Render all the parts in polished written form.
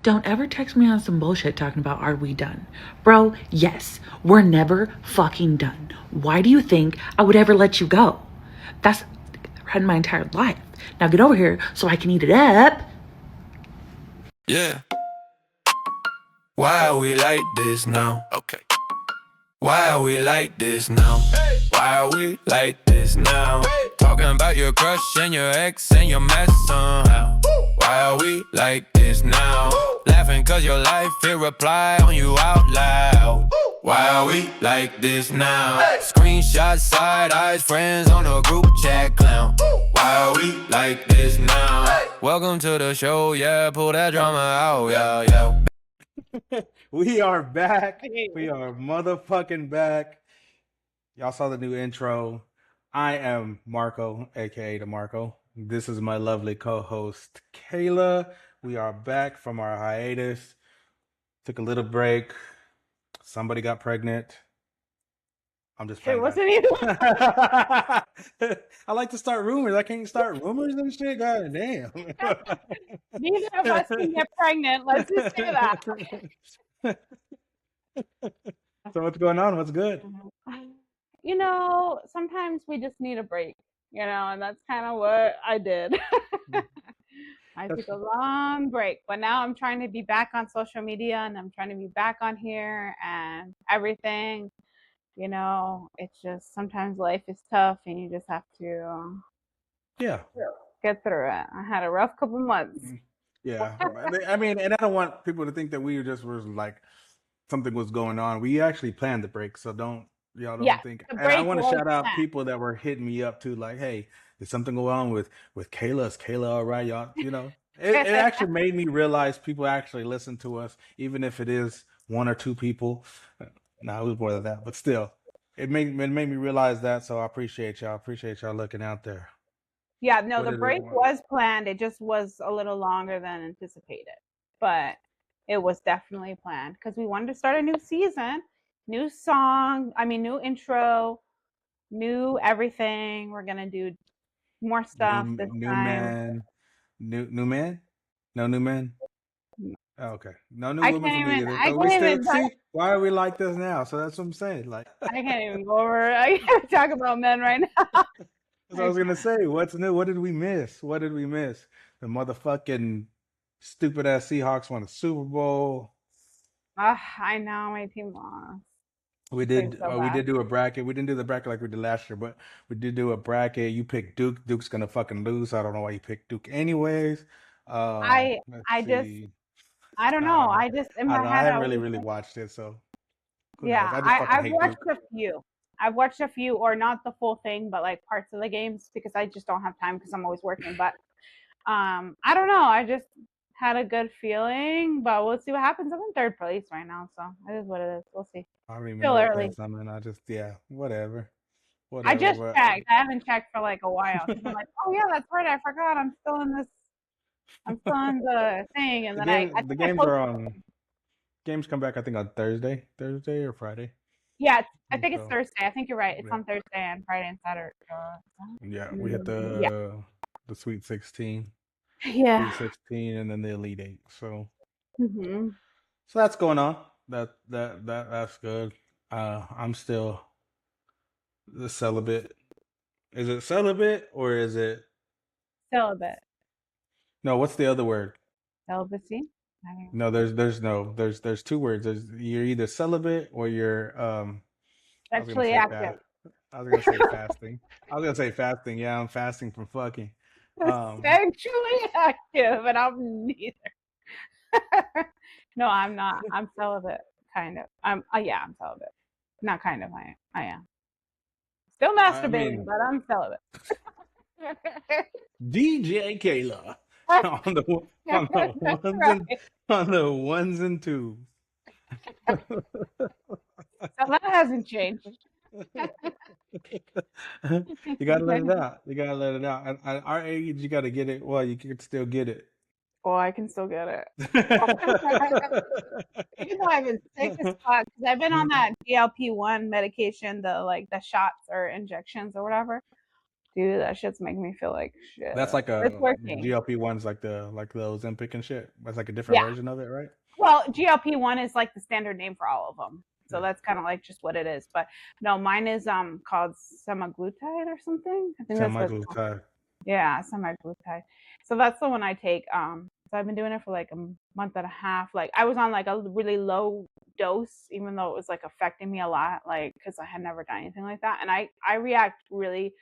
Don't ever text me on some bullshit talking about are we done? Bro, yes, we're never fucking done. Why do you think I would ever let you go? That's had my entire life. Now get over here so I can eat it up. Yeah. Why are we like this now? Okay. Why are we like this now? Hey. Why are we like this now? Hey. Talking about your crush and your ex and your mess somehow. Woo. Why are we like this now? Woo. Laughing cause your life it reply on you out loud. Woo. Why are we like this now? Hey. Screenshots, side eyes, friends on a group chat clown. Woo. Why are we like this now? Hey. Welcome to the show, yeah, pull that drama out, yeah, yeah. We are back. We are motherfucking back. Y'all saw the new intro. I am Marco, aka Damarco. This is my lovely co-host Kaila. We are back from our hiatus. Took a little break. Somebody got pregnant. I'm just playing. It wasn't you. I like to start rumors. I can't start rumors and shit. God damn. Neither of us can get pregnant. Let's just say that. So what's going on? What's good? You know, sometimes we just need a break, and that's kind of what I did. I took a long break, but now I'm trying to be back on social media and I'm trying to be back on here and everything. It's just sometimes life is tough and you just have to get through it. I had a rough couple months. Yeah. I mean, and I don't want people to think that we just were like something was going on. We actually planned the break, so y'all don't think. And I want to shout out people that were hitting me up too, like, hey, did something go on with Kayla? Is Kayla all right, y'all? It actually made me realize people actually listen to us, even if it is one or two people. No, it was more than that, but still, it made me realize that. So I appreciate y'all. Appreciate y'all looking out there. Yeah, no, the break was planned. It just was a little longer than anticipated, but it was definitely planned because we wanted to start a new season, new song, new intro, new everything. We're gonna do more stuff this time. New man? No new man? Oh, okay. No new I woman for can't me even. either. I So we can't still even. see why are we like this now? So that's what I'm saying. Like I can't even go over. I can't talk about men right now. that's what I was gonna say. What's new? What did we miss? What did we miss? The motherfucking stupid ass Seahawks won the Super Bowl. I know my team lost. We Played did so we bad. did do a bracket. We didn't do the bracket like we did last year, but we did do a bracket. You picked Duke. Duke's gonna fucking lose. I don't know why you picked Duke anyways. Let's I just see. I don't I know. don't know. I just in I my don't know. I head I haven't always really think, watched it, so who knows? yeah, I just fucking I've hate watched Duke. a few. I've watched a few, or not the full thing, but like parts of the games because I just don't have time because I'm always working. But I don't know. I just had a good feeling, but we'll see what happens. I'm in third place right now, so it is what it is. We'll see. I don't even know Still what early. place I'm in. I just whatever, I whatever. just But checked. I haven't checked for like a while because I'm like, oh yeah, that's right. I forgot. I'm still in this. I'm still in the thing, and then I the think I games are posted. on. Games come back. I think on Thursday or Friday. Yeah, I think it's So Thursday. I think you're right. It's yeah, on Thursday and Friday and Saturday. yeah. We hit Yeah. the Sweet 16, Yeah. Sweet 16, and then the Elite Eight. Hmm. So that's going on. That's good. I'm still the celibate. Is it celibate or is it Celibate. no? What's the other word? Celibacy. I don't No, know. there's two words. You're either celibate or you're I was gonna Sexually say active. fast. I was gonna say fasting. I was gonna say fasting. Yeah, I'm fasting from fucking. Um, Sexually active, and I'm neither. No, I'm not. I'm celibate, kind of. Yeah, I'm celibate. Not kind of. I am. Still I masturbating, mean, but I'm celibate. DJ Kayla on the That's ones and right. on the ones and twos. So that hasn't changed. You gotta let it out. You gotta let it out. At our age, you gotta get it. Well, you can still get it. Oh, I can still get it. Even though I've been sick as fuck, because I've been on that GLP-1 medication, the shots or injections or whatever. Dude, that shit's making me feel like shit. That's like It's a working. GLP-1's like the Ozempic and shit. That's like a different Yeah. version of it, right? Well, GLP-1 is like the standard name for all of them. So that's kind of like just what it is. But no, mine is called semaglutide or something. I think that's what it's called. Semaglutide. Yeah, semaglutide. So that's the one I take. So I've been doing it for like a month and a half. Like I was on like a really low dose, even though it was like affecting me a lot, like because I had never done anything like that. And I react really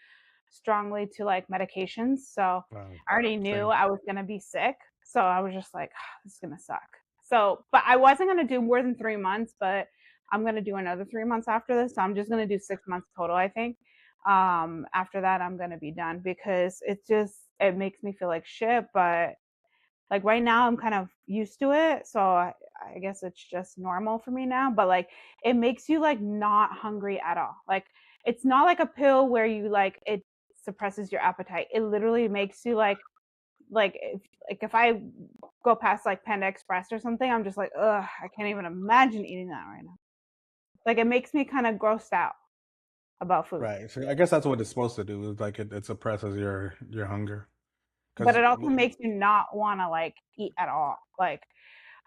strongly to like medications. So I already knew I was gonna be sick. So I was just like, oh, this is gonna suck. So, but I wasn't gonna do more than 3 months, but I'm gonna do another 3 months after this. So I'm just gonna do 6 months total, I think. After that, I'm gonna be done because it makes me feel like shit. But like right now, I'm kind of used to it, so I guess it's just normal for me now. But like, it makes you like not hungry at all. Like, it's not like a pill where you like it suppresses your appetite. It literally makes you like if I go past like Panda Express or something, I'm just like, ugh, I can't even imagine eating that right now. Like, it makes me kind of grossed out about food. Right. So I guess that's what it's supposed to do. Is like it suppresses your hunger. But Because it also makes you not want to like eat at all. Like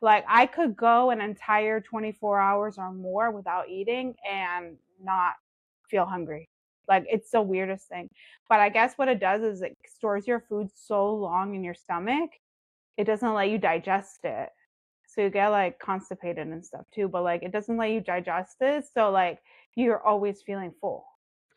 I could go an entire 24 hours or more without eating and not feel hungry. Like it's the weirdest thing. But I guess what it does is it stores your food so long in your stomach, it doesn't let you digest it. So you get like constipated and stuff too, but like it doesn't let you digest it. So like you're always feeling full.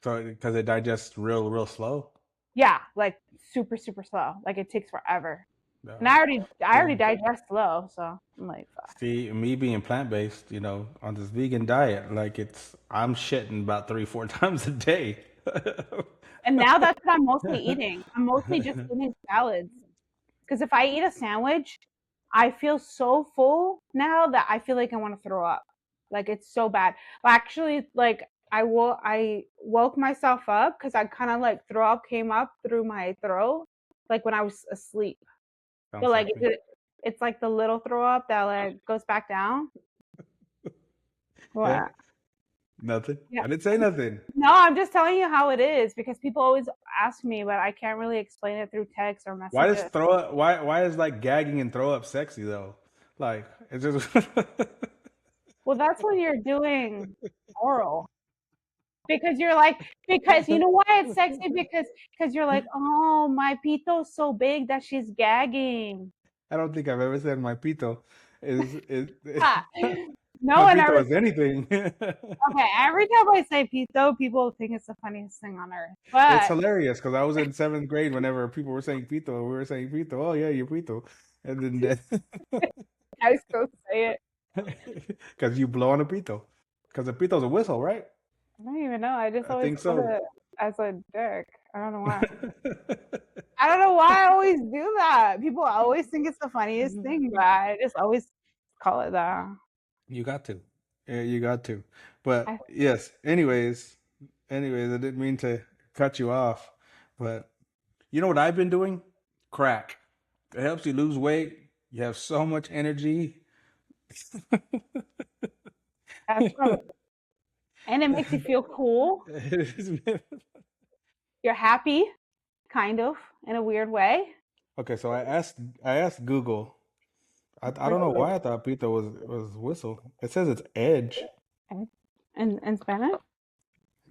so because it digests real slow. Yeah, like super, super slow. Like it takes forever. And No. I already digest slow, so I'm like, fuck. See, me being plant-based, on this vegan diet, like I'm shitting about 3, 4 times a day. And now that's what I'm mostly eating. I'm mostly just eating salads. Because if I eat a sandwich, I feel so full now that I feel like I want to throw up. Like it's so bad. But actually, like I woke myself up because I kind of like throw up came up through my throat, like when I was asleep. But Sounds like like me. it's like the little throw up that like goes back down. Yeah, Well, nothing. yeah. I didn't say nothing. No, I'm just telling you how it is because people always ask me, but I can't really explain it through text or Why does messages. throw up? Why is like gagging and throw up sexy though? Like it's just. Well, that's when you're doing oral. Because you're like, because you know why it's sexy? Because you're like, oh, my pito's so big that she's gagging. I don't think I've ever said my pito is Ha. my No one pito ever. is anything. Okay, every time I say pito, people think it's the funniest thing on earth. It's But hilarious because I was in 7th grade whenever people were saying pito, we were saying pito. Oh yeah, you're pito, and then I still say it. because you blow on a pito, because a pito's a whistle, right? I don't even know. I just I always think called so. it as a dick. I don't know why. I don't know why I always do that. People always think it's the funniest thing, but I just always call it that. You got to. Yeah, you got to. But I, yes, anyways, I didn't mean to cut you off, but you know what I've been doing? Crack. It helps you lose weight. You have so much energy. that's probably, and it makes you feel cool. You're happy, kind of, in a weird way. Okay, so I asked Google. I don't know why I thought pito was whistle. It says it's edge. In Spanish?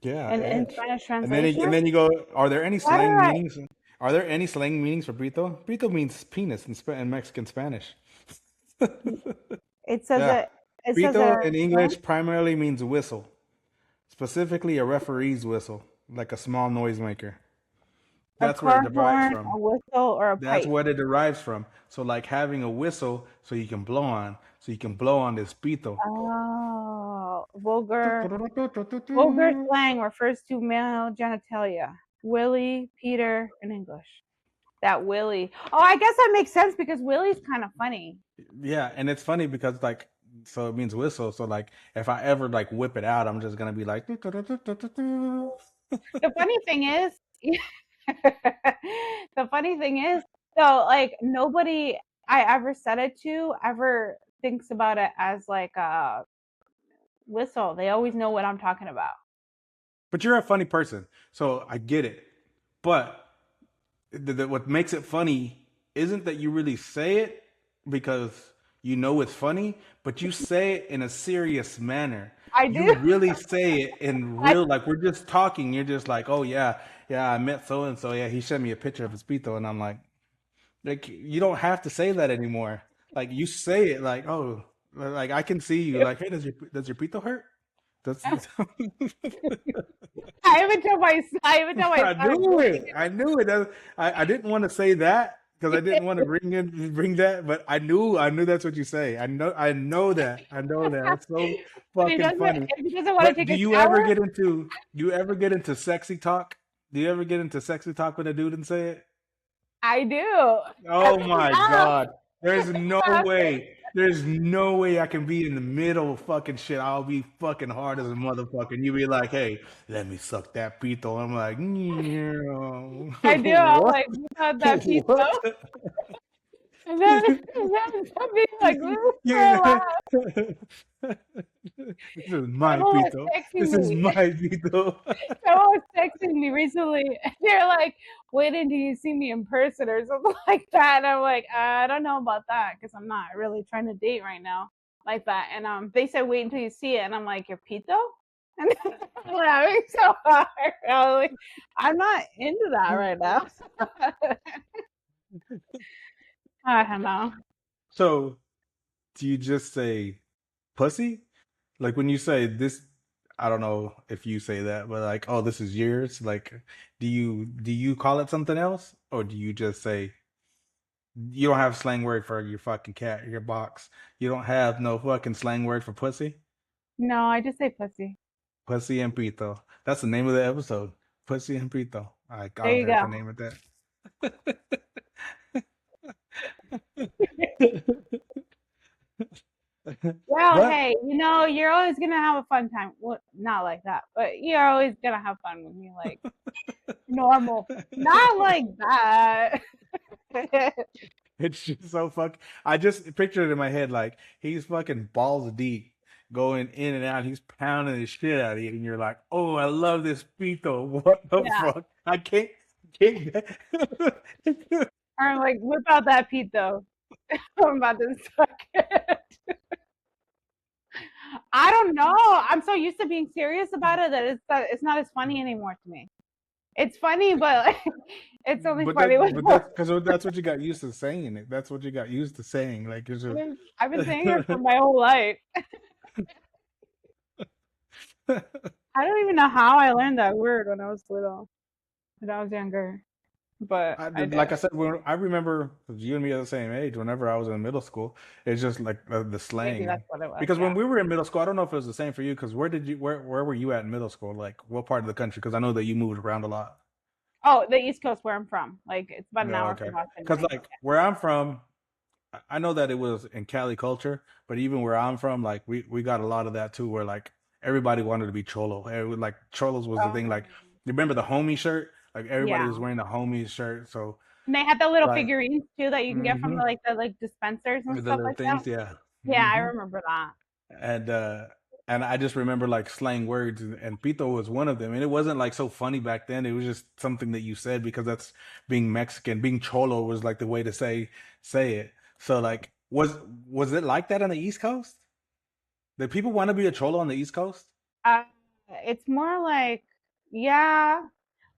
Yeah, In edge. Spanish And then translation? you go, are there any Why did slang I? meanings? Are there any slang meanings for pito? Pito means penis in Mexican Spanish. It says Yeah. it. It says Pito it. in English primarily means whistle, specifically a referee's whistle, like a small noisemaker. A That's where it car derives horn, from. a whistle, or a That's pipe. what it derives from. So like having a whistle so you can blow on, this pito. Oh, vulgar slang refers to male genitalia. Willie, Peter, in English. That Willie. Oh, I guess that makes sense because Willie's kind of funny. Yeah, and it's funny because like so it means whistle. So like if I ever like whip it out, I'm just gonna be like The funny thing is, the funny thing is, so like nobody I ever said it to ever thinks about it as like a whistle. They always know what I'm talking about. But you're a funny person, so I get it. But what makes it funny isn't that you really say it because you know it's funny, but you say it in a serious manner. I You do. really say it in I, real, like we're just talking. You're just like, oh yeah, yeah, I met so and so. Yeah, he sent me a picture of his pito, and I'm like you don't have to say that anymore. Like you say it like, oh, like I can see you. Like, hey, does your pito hurt? That's I even tell my I son. knew it. I knew it. I didn't want to say that because I didn't want to bring that, but I knew that's what you say. I know that. I know that. That's so fucking funny. If he doesn't want to But take a shower, do you ever get into sexy talk? Do you ever get into sexy talk with a dude and say it? I do. Oh my Ah, god. There's no way. There's no way I can be in the middle of fucking shit. I'll be fucking hard as a motherfucker. And you be like, hey, let me suck that pito. I'm like, I do. I'm what? like, without that pizza, What? and then some being like, this is You so know, loud. this is my Someone was pito. texting This is me. my pito. Someone was texting me recently. And they're like, "Wait until you see me in person or something like that." And I'm like, I don't know about that because I'm not really trying to date right now like that. And they said, "Wait until you see it," and I'm like, "Your pito?" And I'm laughing so hard. I was like, I'm not into that right now. I don't know. So, do you just say pussy? Like when you say this, I don't know if you say that, but like, oh, this is yours. Like, do you call it something else, or do you just say you don't have a slang word for your fucking cat, your box? You don't have no fucking slang word for pussy, No, I just say pussy. pussy and pito. That's the name of the episode, pussy and pito. There I'll you have go. to name it that. Well, But hey, you're always gonna have a fun time. Well, not like that, but you're always gonna have fun with me, like normal. Not like that. it's just so fuck. I just pictured it in my head like he's fucking balls deep, going in and out. He's pounding the shit out of you, and you're like, "Oh, I love this pito. What the Yeah. fuck? I can't." Or like whip out that Pete though. I'm about to suck it. I don't know. I'm so used to being serious about it that it's not as funny anymore to me. It's funny, but it's only but funny that, with but more. that's because that's what you got used to saying it. That's what you got used to saying. Like it's just. I've been saying it for my whole life. I don't even know how I learned that word when I was little, when I was younger, but I did. Like I said, I remember 'cause you and me are the same age. Whenever I was in middle school, it's just like the Maybe slang. that's what it was. Because when Yeah. we were in middle school, I don't know if it was the same for you. Because where were you at in middle school? Like what part of the country? Because I know that you moved around a lot. Oh, the East Coast where I'm from. Like it's about an No, hour okay. from Boston to Because me. like where I'm from, I know that it was in Cali culture, but even where I'm from, like we got a lot of that too. Where like everybody wanted to be cholo. Like cholos was the thing. Like Oh, you remember the homie shirt? Like everybody was yeah. wearing the homie shirt. So And they had the little like. figurines too that you can get from Hmm. the dispensers and The stuff little like that. things, yeah. Yeah, I Hmm. remember that. And I just remember like slang words, and pito was one of them. And it wasn't like so funny back then. It was just something that you said because that's being Mexican. Being cholo was like the way to say it. So like, was it like that on the East Coast? Did people want to be a cholo on the East Coast? Uh, it's more like, yeah.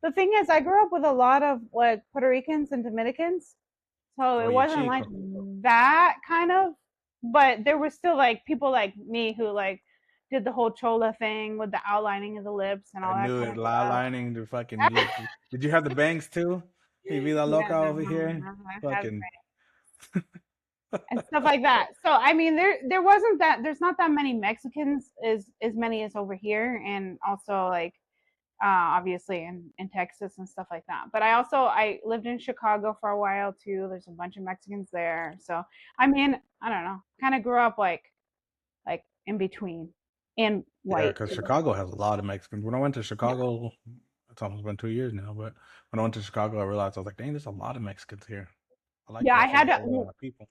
The thing is, I grew up with a lot of like Puerto Ricans and Dominicans, so it Oye, wasn't like chico. that kind of. But there were still like people like me who like did the whole chola thing with the outlining of the lips and I all that knew kind it. of La stuff. lining the fucking look. Did you have the bangs too? Hey, vida Yeah, loca over here. I had Fucking. and stuff like that. So I mean, there wasn't that. There's not that many Mexicans as many as over here, and also like obviously in Texas and stuff like that. But I lived in Chicago for a while too. There's a bunch of Mexicans there. So I mean, I don't know. Kind of grew up like in between and Yeah, white because too. Chicago has a lot of Mexicans. When I went to Chicago, it's almost been 2 years now, but when I went to Chicago, I realized I was like, dang, there's a lot of Mexicans here. I like Yeah, that. I I feel had like to there's a lot of people.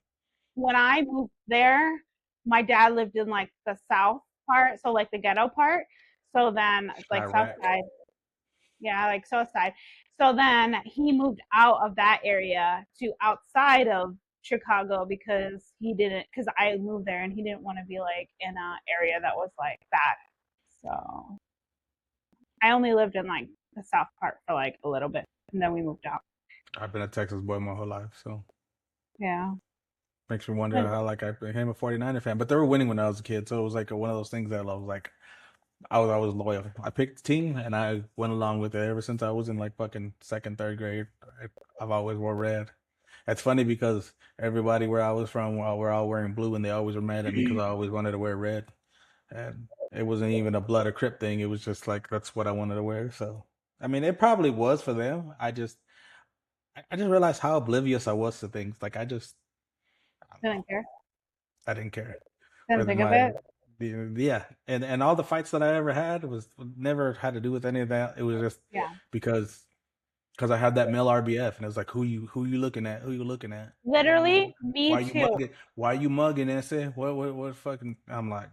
when I moved there. My dad lived in like the south part, so like the ghetto part. So then like south Chirac. side. Yeah, like south side. So then he moved out of that area to outside of Chicago because I moved there and he didn't want to be like in an area that was like that. So I only lived in like the south part for like a little bit and then we moved out. I've been a Texas boy my whole life, so Yeah. makes me wonder how like I became a 49er fan. But they were winning when I was a kid, so it was like one of those things that I was like I was always loyal. I picked the team and I went along with it ever since I was in like fucking second, third grade. I've always wore red. It's funny because everybody where I was from were all wearing blue and they always were mad at me because I always wanted to wear red. And it wasn't even a blood or crip thing. It was just like that's what I wanted to wear. So I mean, it probably was for them. I just realized how oblivious I was to things. Like I don't know. Didn't care. I didn't care. Didn't Whether think of my it. yeah, and all the fights that I ever had was never had to do with any of that. It was just Yeah. because I had that male RBF, and it was like, who you looking at? Who you looking at? Literally, me Why you too. mugging? Why you mugging? And say what fucking? I'm like,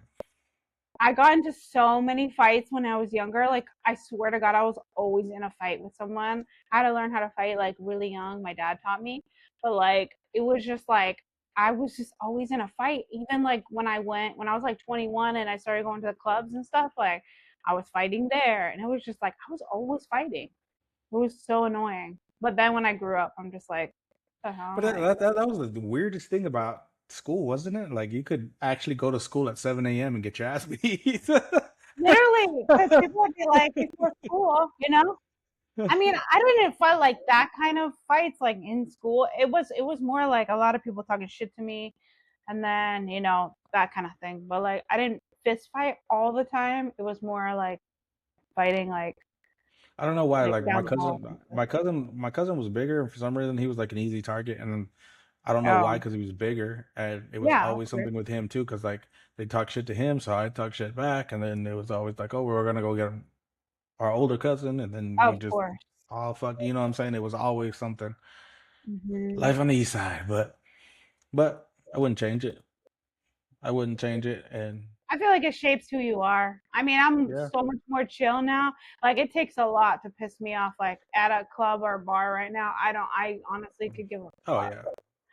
I got into so many fights when I was younger. Like, I swear to God, I was always in a fight with someone. I had to learn how to fight like really young. My dad taught me. But like, it was just like, I was just always in a fight. Even like when I was like 21 and I started going to the clubs and stuff, like, I was fighting there. And it was just like, I was always fighting. It was so annoying. But then when I grew up, I'm just like, what the hell? but that was the weirdest thing about school, wasn't it? Like you could actually go to school at 7 a.m. and get your ass beat. Literally, because people would be like, before school, you know? I mean, I didn't fight like that kind of fights like in school. It was more like a lot of people talking shit to me and then, that kind of thing. But like I didn't fist fight all the time. It was more like fighting I don't know why. like Like down the hall. my cousin was bigger, and for some reason he was like an easy target, and I don't know why, Oh, because he was bigger, and it was yeah, of always course. something with him too, because like they talk shit to him, so I talk shit back, and then it was always like, oh, we're gonna go get our older cousin, and then we Of just course. all fuck, you know what I'm saying? It was always something. Hmm. Life on the east side, but I wouldn't change it. I wouldn't change it, and I feel like it shapes who you are. I mean, I'm yeah. so much more chill now. Like it takes a lot to piss me off like at a club or a bar right now. I honestly could give a Oh fuck. yeah.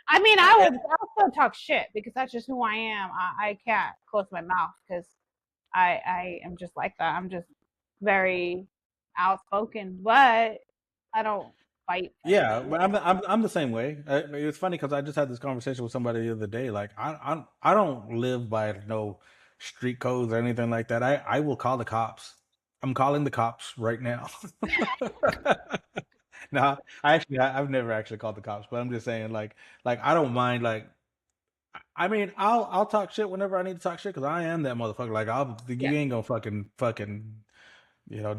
I mean, I, I'll still talk shit because that's just who I am. I can't close my mouth because I am just like that. I'm just very outspoken, but I don't fight. Yeah, but I'm the same way. It's funny because I just had this conversation with somebody the other day. Like I don't live by no street codes or anything like that. I will call the cops. I'm calling the cops right now. No, I've never actually called the cops, but I'm just saying like I don't mind like I mean I'll talk shit whenever I need to talk shit because I am that motherfucker. Like Yeah, you ain't gonna fucking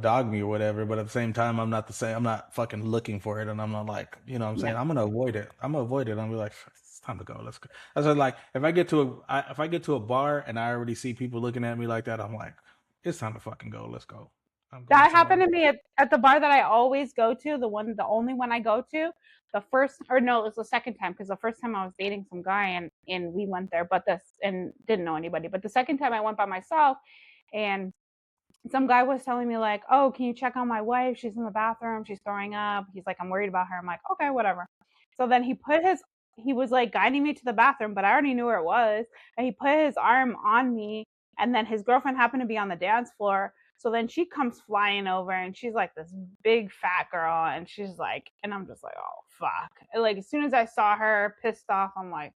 dog me or whatever. But at the same time, I'm not the same. I'm not fucking looking for it, and I'm not like, what I'm yeah. saying, I'm gonna avoid it. I'm gonna avoid it. I'm gonna be like, it's time to go. Let's go. I said like, if I get to a bar and I already see people looking at me like that, I'm like, it's time to fucking go. Let's go. I'm going That somewhere. happened to me at the bar that I always go to, the only one I go to. The first, or no, it was the second time because the first time I was dating some guy and we went there, but this and didn't know anybody. But the second time I went by myself, and some guy was telling me like, "Oh, can you check on my wife? She's in the bathroom. She's throwing up." He's like, "I'm worried about her." I'm like, "Okay, whatever." So then he was like guiding me to the bathroom, but I already knew where it was. And he put his arm on me, and then his girlfriend happened to be on the dance floor. So then she comes flying over, and she's like this big fat girl, and she's like, and I'm just like, "Oh fuck!" And like as soon as I saw her, pissed off, I'm like,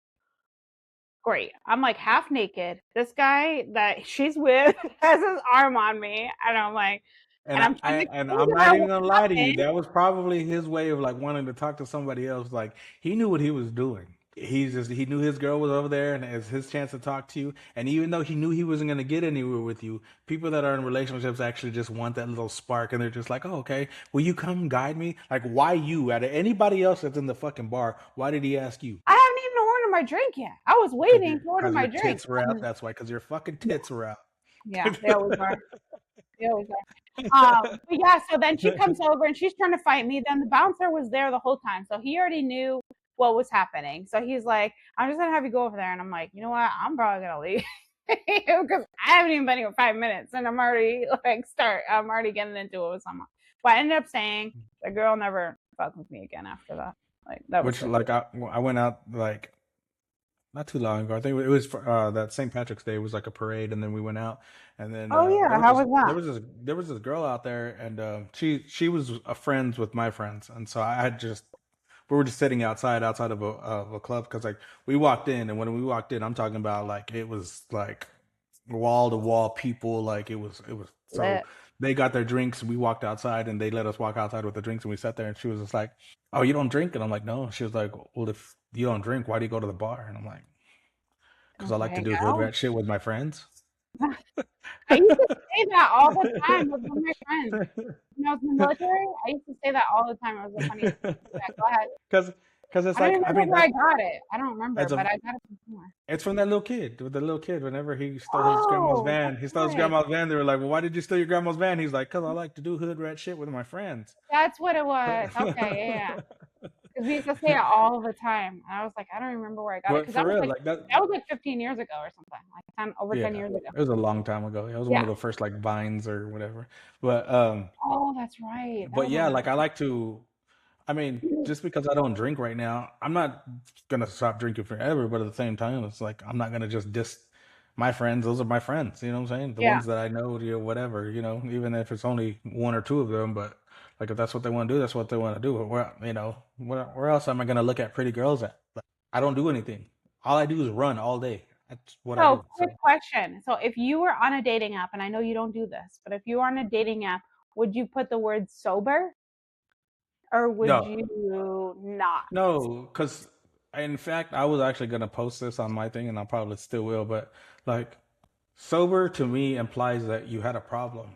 great. I'm like half naked. This guy that she's with has his arm on me, and I'm like, And and I'm trying to explain I'm to not her even what gonna lie to you. happened. That was probably his way of like wanting to talk to somebody else. Like he knew what he was doing. He knew his girl was over there and it's his chance to talk to you. And even though he knew he wasn't gonna get anywhere with you, people that are in relationships actually just want that little spark and they're just like, oh, okay, will you come guide me? Like why you? Out of anybody else that's in the fucking bar, why did he ask you? I haven't even ordered my drink yet. I was waiting to order Because my your drink. tits were out. That's why. Because your fucking Yeah, tits were out. yeah, they always are. They always are. But yeah, so then she comes over and she's trying to fight me. Then the bouncer was there the whole time, so he already knew what was happening. So he's like, "I'm just gonna have you go over there," and I'm like, "You know what? I'm probably gonna leave." Because I haven't even been here 5 minutes and I'm already getting into it with someone. But I ended up saying the girl never fucked with me again after that. Like that was Which it. like I went out like not too long ago. I think it was for, that St. Patrick's Day was like a parade, and then we went out, and then Oh yeah, how was that? there was this girl out there, and she was friends with my friends, and so I had just we were just sitting outside of a club because like we walked in, and when we walked in, I'm talking about like it was like wall to wall people, like it was so Lit. they got their drinks, we walked outside, and they let us walk outside with the drinks, and we sat there, and she was just like, "Oh, you don't drink?" And I'm like, "No." She was like, "Well, if you don't drink, why do you go to the bar?" And I'm like, "Because I like to Hang do hood out. rat shit with my friends." I used to say that all the time with one of my friends. When I was in the military, I used to say that all the time. It was the funniest thing. Yeah, go ahead. Because it's I don't like, I remember mean, where I got it. I don't remember, that's but a I got it from somewhere. it's from that little kid, with the little kid. Whenever he stole his grandma's Oh, van, that's he stole his right. grandma's van. They were like, "Well, why did you steal your grandma's van?" He's like, "Cause I like to do hood rat shit with my friends." That's what it was. Okay, yeah. Because we used to say it all the time. And I was like, I don't remember where I got it. But Because for real, like that, that was like 15 years ago or something. Like 10, over 10 yeah, years ago. it was a long time ago. It was one Yeah. of the first like vines or whatever. But Oh, that's right. That but was a yeah, long like I like to. I mean, time. just because I don't drink right now, I'm not gonna stop drinking forever. But at the same time, it's like I'm not gonna just diss my friends. Those are my friends. You know what I'm saying? The Yeah. ones that I know, whatever. Even if it's only one or two of them. But like if that's what they want to do, that's what they want to do. Where else am I gonna look at pretty girls at? Like, I don't do anything. All I do is run all day. That's what I So, do. quick So question. So, if you were on a dating app, and I know you don't do this, but if you were on a dating app, would you put the word sober or would no, you not? no, because in fact, I was actually gonna post this on my thing, and I probably still will. But like, sober to me implies that you had a problem,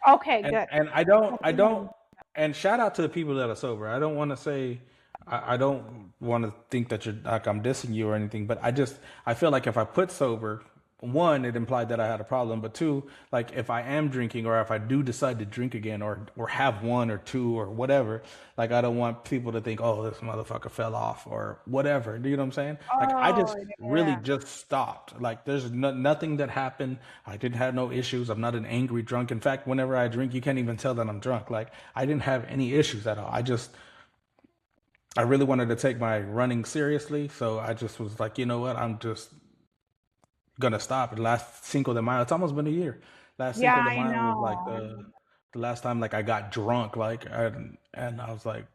Okay, and good. and I don't, and shout out to the people that are sober. I don't want to say, I don't want to think that you're like I'm dissing you or anything, but I feel like if I put sober, one, it implied that I had a problem, but two, like if I am drinking or if I do decide to drink again or have one or two or whatever, like I don't want people to think, oh, this motherfucker fell off or whatever. Do you know what I'm saying? Like I Oh, just really yeah. just stopped. Like there's nothing that happened. I didn't have no issues. I'm not an angry drunk. In fact, whenever I drink, you can't even tell that I'm drunk. Like I didn't have any issues at all. I really wanted to take my running seriously, so I just was like, you know what? I'm just gonna stop. Last Cinco de Mayo, it's almost been a year. Last Yeah, Cinco de I Mayo was like know. the last time like I got drunk, like and I was like,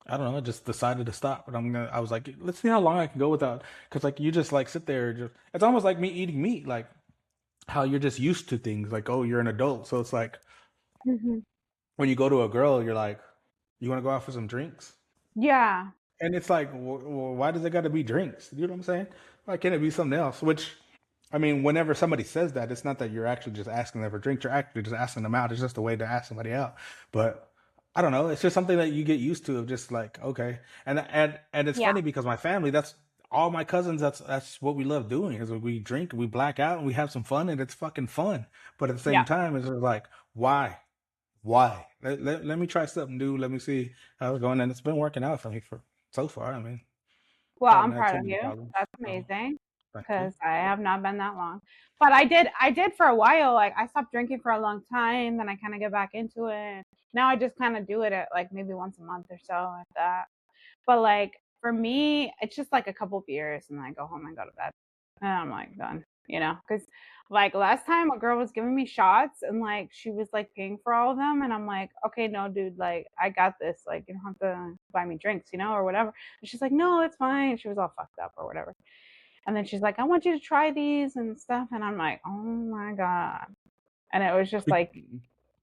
I don't know, I just decided to stop. But I was like, let's see how long I can go without, because like you just like sit there, just it's almost like me eating meat, like how you're just used to things, like oh you're an adult, so it's like Hmm. when you go to a girl, you're like, you want to go out for some drinks, Yeah. and it's like, why does it got to be drinks? You know what I'm saying? Why can't it be something else? Which I mean, whenever somebody says that, it's not that you're actually just asking them for drinks. You're actually just asking them out. It's just a way to ask somebody out. But I don't know. It's just something that you get used to of just like, okay. And it's Yeah. funny because my family, that's all my cousins, that's what we love doing is we drink, we black out, and we have some fun, and it's fucking fun. But at the same Yeah. time, it's just like, why? Why? Let me try something new. Let me see how it's going. And it's been working out for me for so far. I mean, Well, I haven't I'm had proud too of many you. problems. That's So amazing thank you. because I have not been that long. But I did for a while. Like I stopped drinking for a long time, then I kind of get back into it. Now I just kind of do it at like maybe once a month or so, like that. But like for me, it's just like a couple beers and then I go home and go to bed. And I'm like done, because like last time a girl was giving me shots and like she was like paying for all of them and I'm like, okay, no, dude, like I got this. Like you don't have to buy me drinks, or whatever. And she's like, no, it's fine. She was all fucked up or whatever. And then she's like, I want you to try these and stuff. And I'm like, oh my God. And it was just like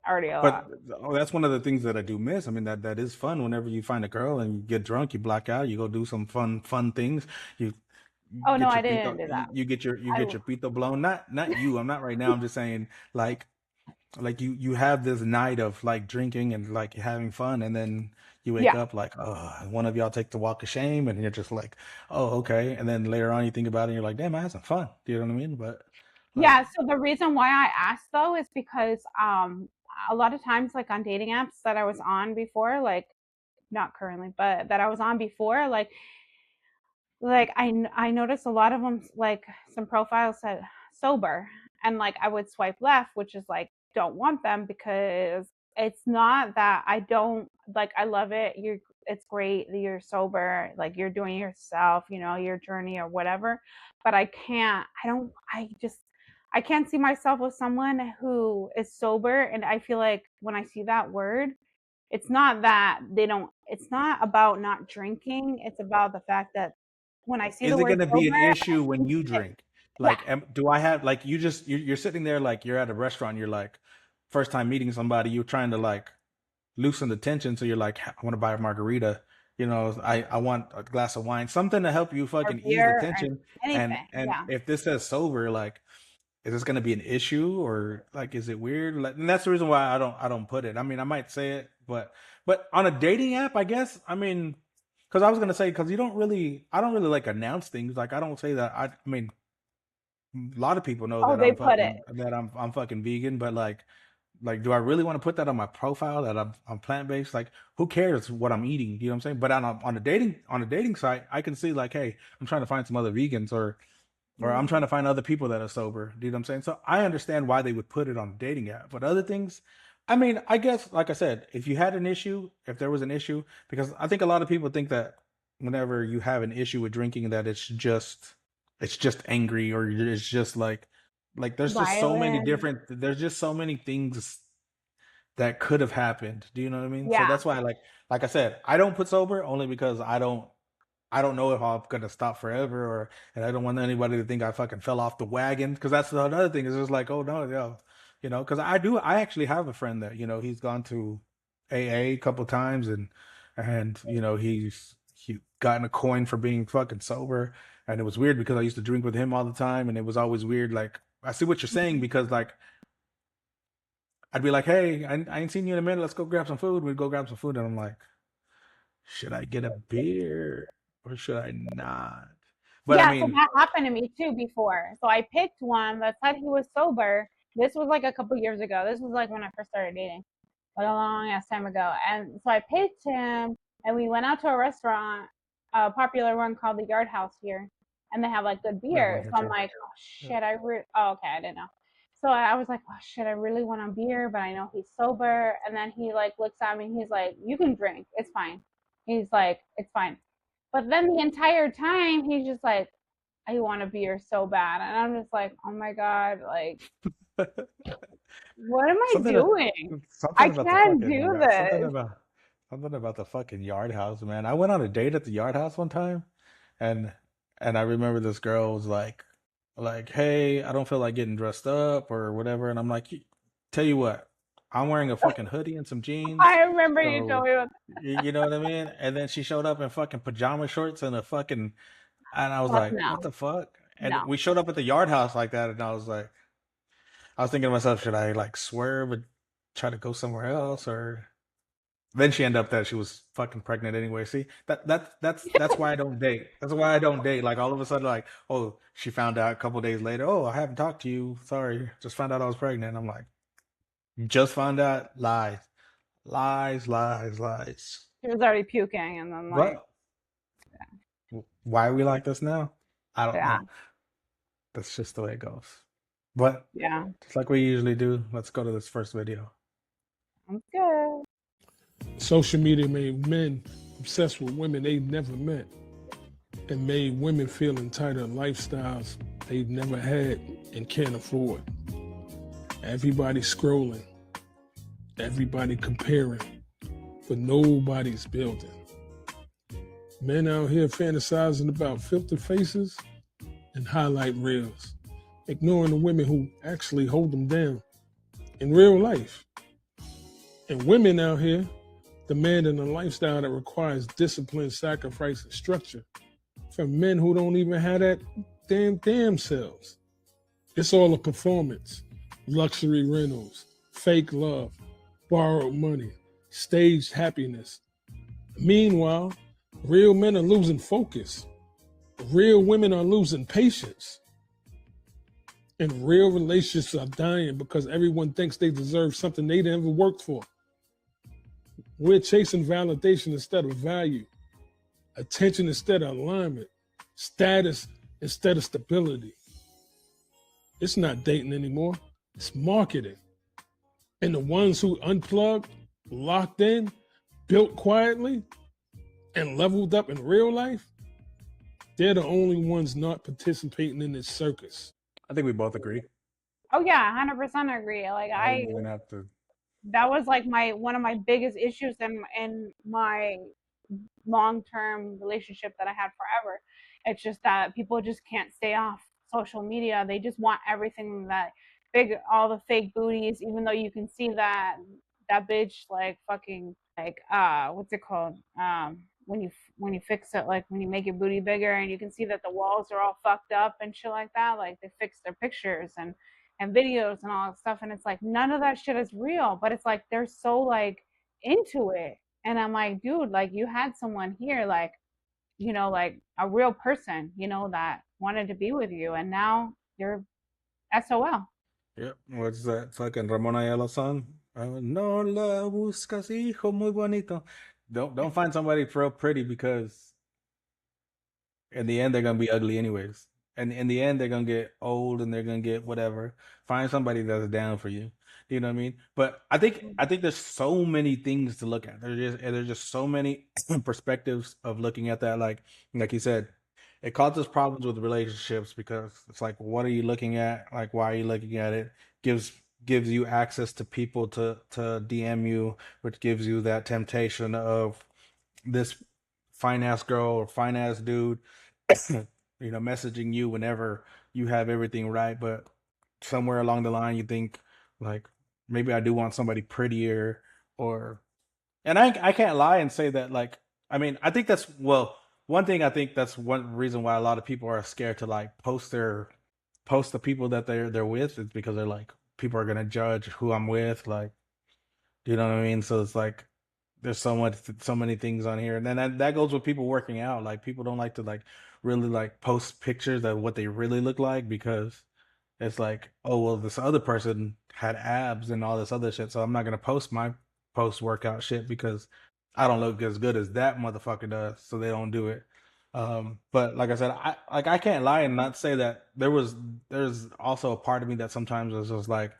already a lot. But that's one of the things that I do miss. I mean, that is fun. Whenever you find a girl and you get drunk, you black out, you go do some fun things. You Oh no, get I your didn't pito, do that. you I get your pito blown. Not you. I'm not right now. I'm just saying like you have this night of like drinking and like having fun, and then you wake Yeah. up like, oh, one of y'all take the walk of shame, and you're just like, oh, okay. And then later on, you think about it, and you're like, damn, I had some fun. Do you know what I mean? But like, Yeah, so the reason why I asked though is because a lot of times like on dating apps that I was on before, like not currently, but that I was on before, like I noticed a lot of them like some profiles said sober and like I would swipe left, which is like don't want them because it's not that I don't like, I love it. It's great that you're sober, like you're doing yourself, your journey or whatever. But I can't see myself with someone who is sober. And I feel like when I see that word, it's not that it's not about not drinking. It's about the fact that when I see the Is it word going to be an sober, issue when you drink? yeah, Like, do I have like you're sitting there like you're at a restaurant, you're like first time meeting somebody, you're trying to like loosen the tension, so you're like, I want to buy a margarita, I want a glass of wine, something to help you or fucking ease the beer or tension. And anything. Yeah. if this says sober, like, is this going to be an issue or like is it weird? Like, and that's the reason why I don't put it. I mean, I might say it, but on a dating app, I guess. I mean, because I was gonna say, because I don't really like announce things. Like, I don't say that. I mean, a lot of people know Oh, that they put it. I'm fucking vegan, but like, do I really want to put that on my profile that I'm plant based? Like, who cares what I'm eating? You know what I'm saying? But on a dating site, I can see like, hey, I'm trying to find some other vegans, or I'm trying to find other people that are sober. Do you know what I'm saying? So I understand why they would put it on a dating app. But other things, I mean, I guess, like I said, if there was an issue, because I think a lot of people think that whenever you have an issue with drinking, that it's just angry, or it's just like Violent. there's just so many things that could have happened. Do you know what I mean? So Yeah. that's why, like I said, I don't put sober only because I don't know if I'm gonna stop forever, and I don't want anybody to think I fucking fell off the wagon. Because that's another thing, is just like, oh no, yeah, because I actually have a friend that he's gone to AA a couple times, and he gotten a coin for being fucking sober. And it was weird because I used to drink with him all the time, and it was always weird. Like, I see what you're saying, because like I'd be like, hey, I ain't seen you in a minute, let's go grab some food. We'd go grab some food, and I'm like, should I get a beer or should I not? But I Yeah, so mean, that happened to me too before. So I picked one that said he was sober. This was like a couple years ago. This was like when I first started dating, like a long ass time ago. And so I picked him, and we went out to a restaurant, a popular one called the Yard House here, and they have like good we have one beer. here So I'm too. like, oh Yeah. shit, oh, okay, I didn't know. So I was like, oh shit, I really want a beer, but I know he's sober. And then he like looks at me and he's like, you can drink, it's fine. He's like, it's fine. But then the entire time he's just like, I want a beer so bad. And I'm just like, oh my God, like, what am I something doing? something I about the can't fucking do yard, this. something about the fucking yard house, man. I went on a date at the yard house one time, and I remember this girl was like, hey, I don't feel like getting dressed up or whatever, and I'm like, tell you what, I'm wearing a fucking hoodie and some jeans, I remember you told so me about you know what I mean. And then she showed up in fucking pajama shorts and and I was fuck like, what no. the fuck? And No. we showed up at the yard house like that, and I was thinking to myself, should I like swerve and try to go somewhere else, or then she ended up that she was fucking pregnant anyway. See, that's why I don't date. That's why I don't date. Like, all of a sudden, like, oh, she found out a couple days later. Oh, I haven't talked to you. Sorry, just found out I was pregnant. I'm like, just found out. Lies, lies, lies, lies. She was already puking and then like, But why are we like this now? I don't yeah, know. That's just the way it goes. But yeah. just like we usually do, let's go to this first video. I'm good. Social media made men obsessed with women they never met and made women feel entitled to lifestyles they've never had and can't afford. Everybody scrolling, everybody comparing, but nobody's building. Men out here fantasizing about filter faces and highlight reels, ignoring the women who actually hold them down in real life. And women out here demanding a lifestyle that requires discipline, sacrifice, and structure from men who don't even have that damn selves. It's all a performance. Luxury rentals, fake love, borrowed money, staged happiness. Meanwhile, real men are losing focus. Real women are losing patience. And real relationships are dying because everyone thinks they deserve something they never worked for. We're chasing validation instead of value, attention instead of alignment, status instead of stability. It's not dating anymore, it's marketing. And the ones who unplugged, locked in, built quietly, and leveled up in real life, they're the only ones not participating in this circus. I think we both agree. Oh yeah, 100% agree. Like I didn't even have to. that was like one of my biggest issues in my long-term relationship that I had forever. It's just that people just can't stay off social media. They just want everything that big, all the fake booties, even though you can see that that bitch like fucking like what's it called? When you fix it, like when you make your booty bigger and you can see that the walls are all fucked up and shit like that. Like they fix their pictures and videos and all that stuff, and it's like none of that shit is real, but it's like they're so like into it. And I'm like, dude, like you had someone here, like, like a real person, that wanted to be with you, and now you're SOL. Yep. What's that fucking Ramon Ayala song? No la buscas, hijo muy bonito. Don't find somebody real pretty, because in the end they're gonna be ugly anyways. And in the end they're gonna get old and they're gonna get whatever. Find somebody that's down for you. You know what I mean? But I think there's so many things to look at. There's just so many perspectives of looking at that. Like you said, it causes problems with relationships because it's like, what are you looking at? Like, why are you looking at it? Gives you access to people to DM you, which gives you that temptation of this fine ass girl or fine ass dude messaging you whenever you have everything right, but somewhere along the line you think like, maybe I do want somebody prettier. Or and I can't lie and say that, like, I mean, I think that's, well, one thing, I think that's one reason why a lot of people are scared to like post the people that they're with, is because they're like, people are gonna judge who I'm with, like, you know what I mean? So it's like there's so many things on here, and then that goes with people working out. Like, people don't like to like really like post pictures of what they really look like, because it's like, oh well, this other person had abs and all this other shit, so I'm not gonna post my post workout shit because I don't look as good as that motherfucker does, so they don't do it. But like I said, I can't lie and not say that there's also a part of me that sometimes is just like,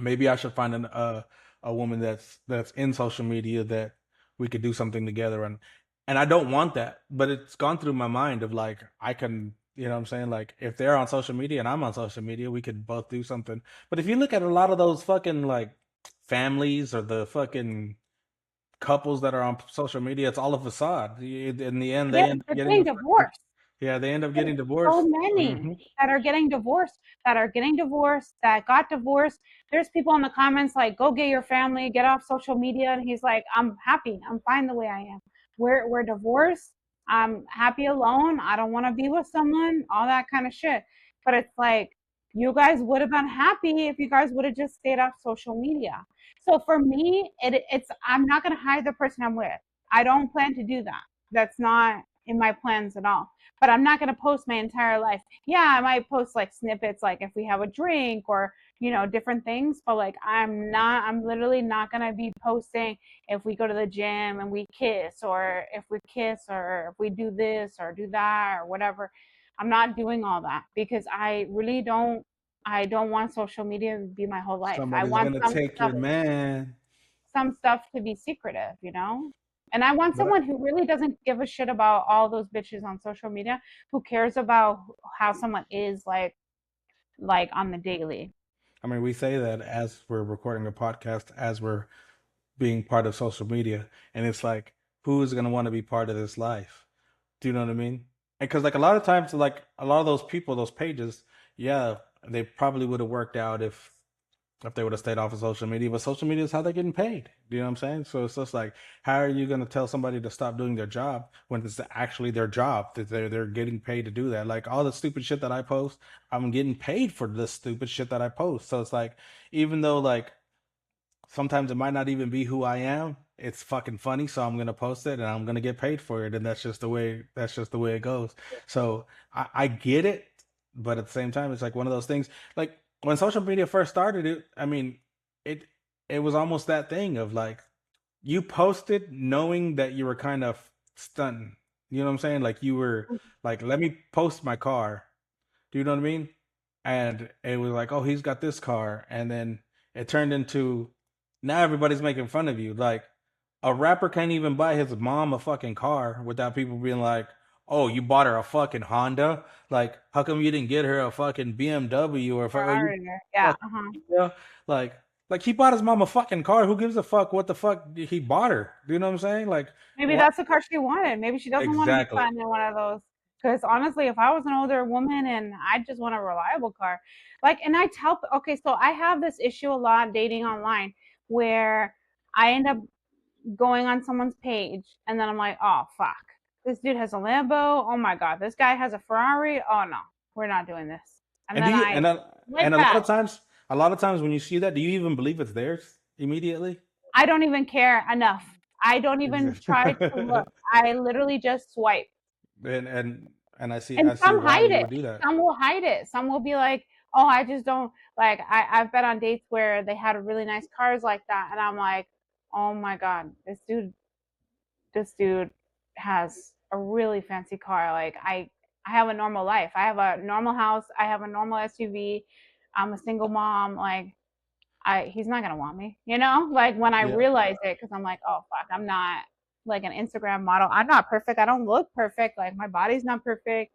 maybe I should find a woman that's in social media that we could do something together. And I don't want that, but it's gone through my mind of like, I can, you know what I'm saying? Like, if they're on social media and I'm on social media, we could both do something. But if you look at a lot of those fucking like families or the fucking couples that are on social media, it's all a facade. In the end, they Yeah, end up they're getting, getting divorced. yeah, they end up getting So divorced. many Hmm. that are getting divorced, that got divorced. There's people in the comments like, "Go get your family, get off social media," and he's like, "I'm happy. I'm fine the way I am. We're divorced. I'm happy alone. I don't want to be with someone. All that kind of shit." But it's like, you guys would have been happy if you guys would have just stayed off social media. So for me, it's I'm not gonna hide the person I'm with. I don't plan to do that. That's not in my plans at all, but I'm not going to post my entire life. Yeah, I might post like snippets, like if we have a drink or, different things, but like I'm literally not going to be posting if we go to the gym and we kiss, or if we kiss, or if we do this or do that or whatever. I'm not doing all that because I don't want social media to be my whole life. I Somebody's want gonna take your man. some stuff to be secretive. And I want But someone who really doesn't give a shit about all those bitches on social media, who cares about how someone is like on the daily. I mean, we say that as we're recording a podcast, as we're being part of social media, and it's like, who's gonna want to be part of this life? Do you know what I mean? And because like a lot of times, like a lot of those people, those pages, yeah, they probably would have worked out if they would have stayed off of social media. But social media is how they're getting paid. Do you know what I'm saying? So it's just like, how are you going to tell somebody to stop doing their job when it's actually their job, that they're getting paid to do that? Like, all the stupid shit that I post, I'm getting paid for this stupid shit that I post. So it's like, even though like sometimes it might not even be who I am, it's fucking funny, so I'm gonna post it and I'm gonna get paid for it, and that's just the way it goes. So I get it, but at the same time, it's like one of those things. Like, when social media first started, I mean, it it was almost that thing of like, you posted knowing that you were kind of stunting. You know what I'm saying? Like, you were like, let me post my car. Do you know what I mean? And it was like, oh, he's got this car, and then it turned into now everybody's making fun of you. Like a rapper can't even buy his mom a fucking car without people being like, "Oh, you bought her a fucking Honda? Like, how come you didn't get her a fucking BMW or Or oh, you yeah, fucking Honda?" Like, he bought his mom a fucking car. Who gives a fuck what the fuck he bought her? Do you know what I'm saying? Like, maybe what? that's the car she wanted. Maybe she doesn't want to be Exactly. finding one of those. Because honestly, if I was an older woman and I just want a reliable car, like, and I tell, okay, so I have this issue a lot dating online where I end up going on someone's page and then I'm like, oh, fuck. This dude has a Lambo. Oh my God. This guy has a Ferrari. Oh no, we're not doing this. And And do then you I and like that. a lot of times when you see that, do you even believe it's theirs immediately? I don't even care enough. I don't even try to look. I literally just swipe. and And I see some why hide you it. would do that. Some will hide it. Some will be like, oh, I just don't like I've been on dates where they had really nice cars like that and I'm like, oh my God, this dude has a really fancy car. Like I have a normal life. I have a normal house. I have a normal SUV. I'm a single mom. Like he's not gonna want me, you know? Like when I Yeah. realize it, because I'm like, oh fuck, I'm not like an Instagram model. I'm not perfect. I don't look perfect. Like my body's not perfect.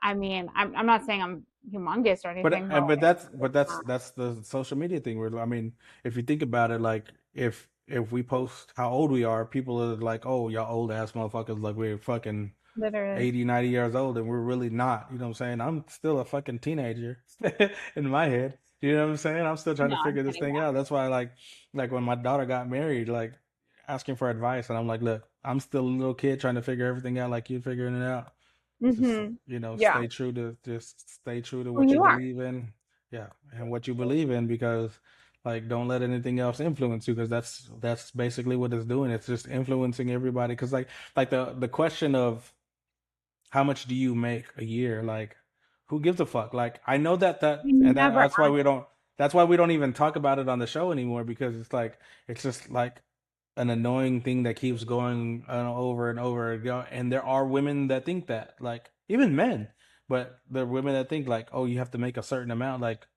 I mean, I'm not saying I'm humongous or anything, but But that's the social media thing. Where I mean, if you think about it, like if we post how old we are, people are like, "Oh, y'all old ass motherfuckers!" Like we're fucking literally, 80, 90 years old, and we're really not. You know what I'm saying? I'm still a fucking teenager in my head. You know what I'm saying? I'm still trying no, to I'm figure this kidding. thing out. That's why, like when my daughter got married, like asking for advice, and I'm like, look, I'm still a little kid trying to figure everything out, like you figuring it out. Yeah. Just Yeah. stay true to Who what you you are. believe in. Yeah, and what you believe in, because like don't let anything else influence you, because that's basically what it's doing. It's just influencing everybody. Because like the question of how much do you make a year? Like, who gives a fuck? Like, I know We never that's why ask. we don't even talk about it on the show anymore, because it's like it's just like an annoying thing that keeps going over and over again. And there are women that think that, like even men, but there are women that think like, oh, you have to make a certain amount. Like,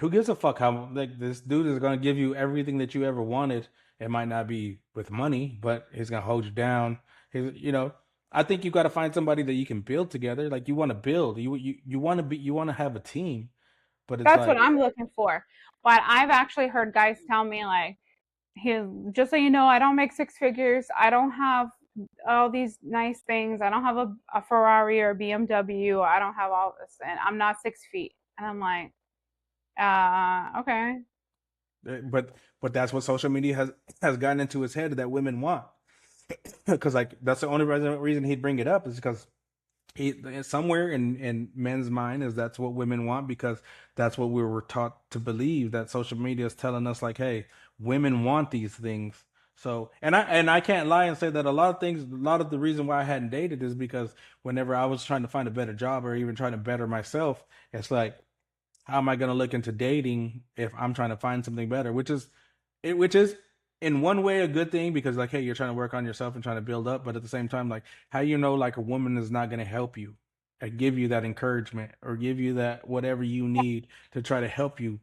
who gives a fuck how like this dude is gonna give you everything that you ever wanted? It might not be with money, but he's gonna hold you down. I think you got to find somebody that you can build together. Like you want to build, you want to have a team, but it's That's what like, I'm looking for. But I've actually heard guys tell me like, he just so you know, I don't make six figures. I don't have all these nice things. I don't have a Ferrari or a BMW. I don't have all this, and I'm not 6 feet. And I'm like, okay. but that's what social media has gotten into his head that women want. Because like that's the only reason he'd bring it up is because he somewhere in men's mind is that's what women want, because that's what we were taught to believe, that social media is telling us like, hey, women want these things. So and I can't lie and say that a lot of the reason why I hadn't dated is because whenever I was trying to find a better job or even trying to better myself, it's like, how am I going to look into dating if I'm trying to find something better? Which is in one way a good thing, because like, hey, you're trying to work on yourself and trying to build up, but at the same time, like, how like a woman is not going to help you and give you that encouragement or give you that whatever you need to try to help you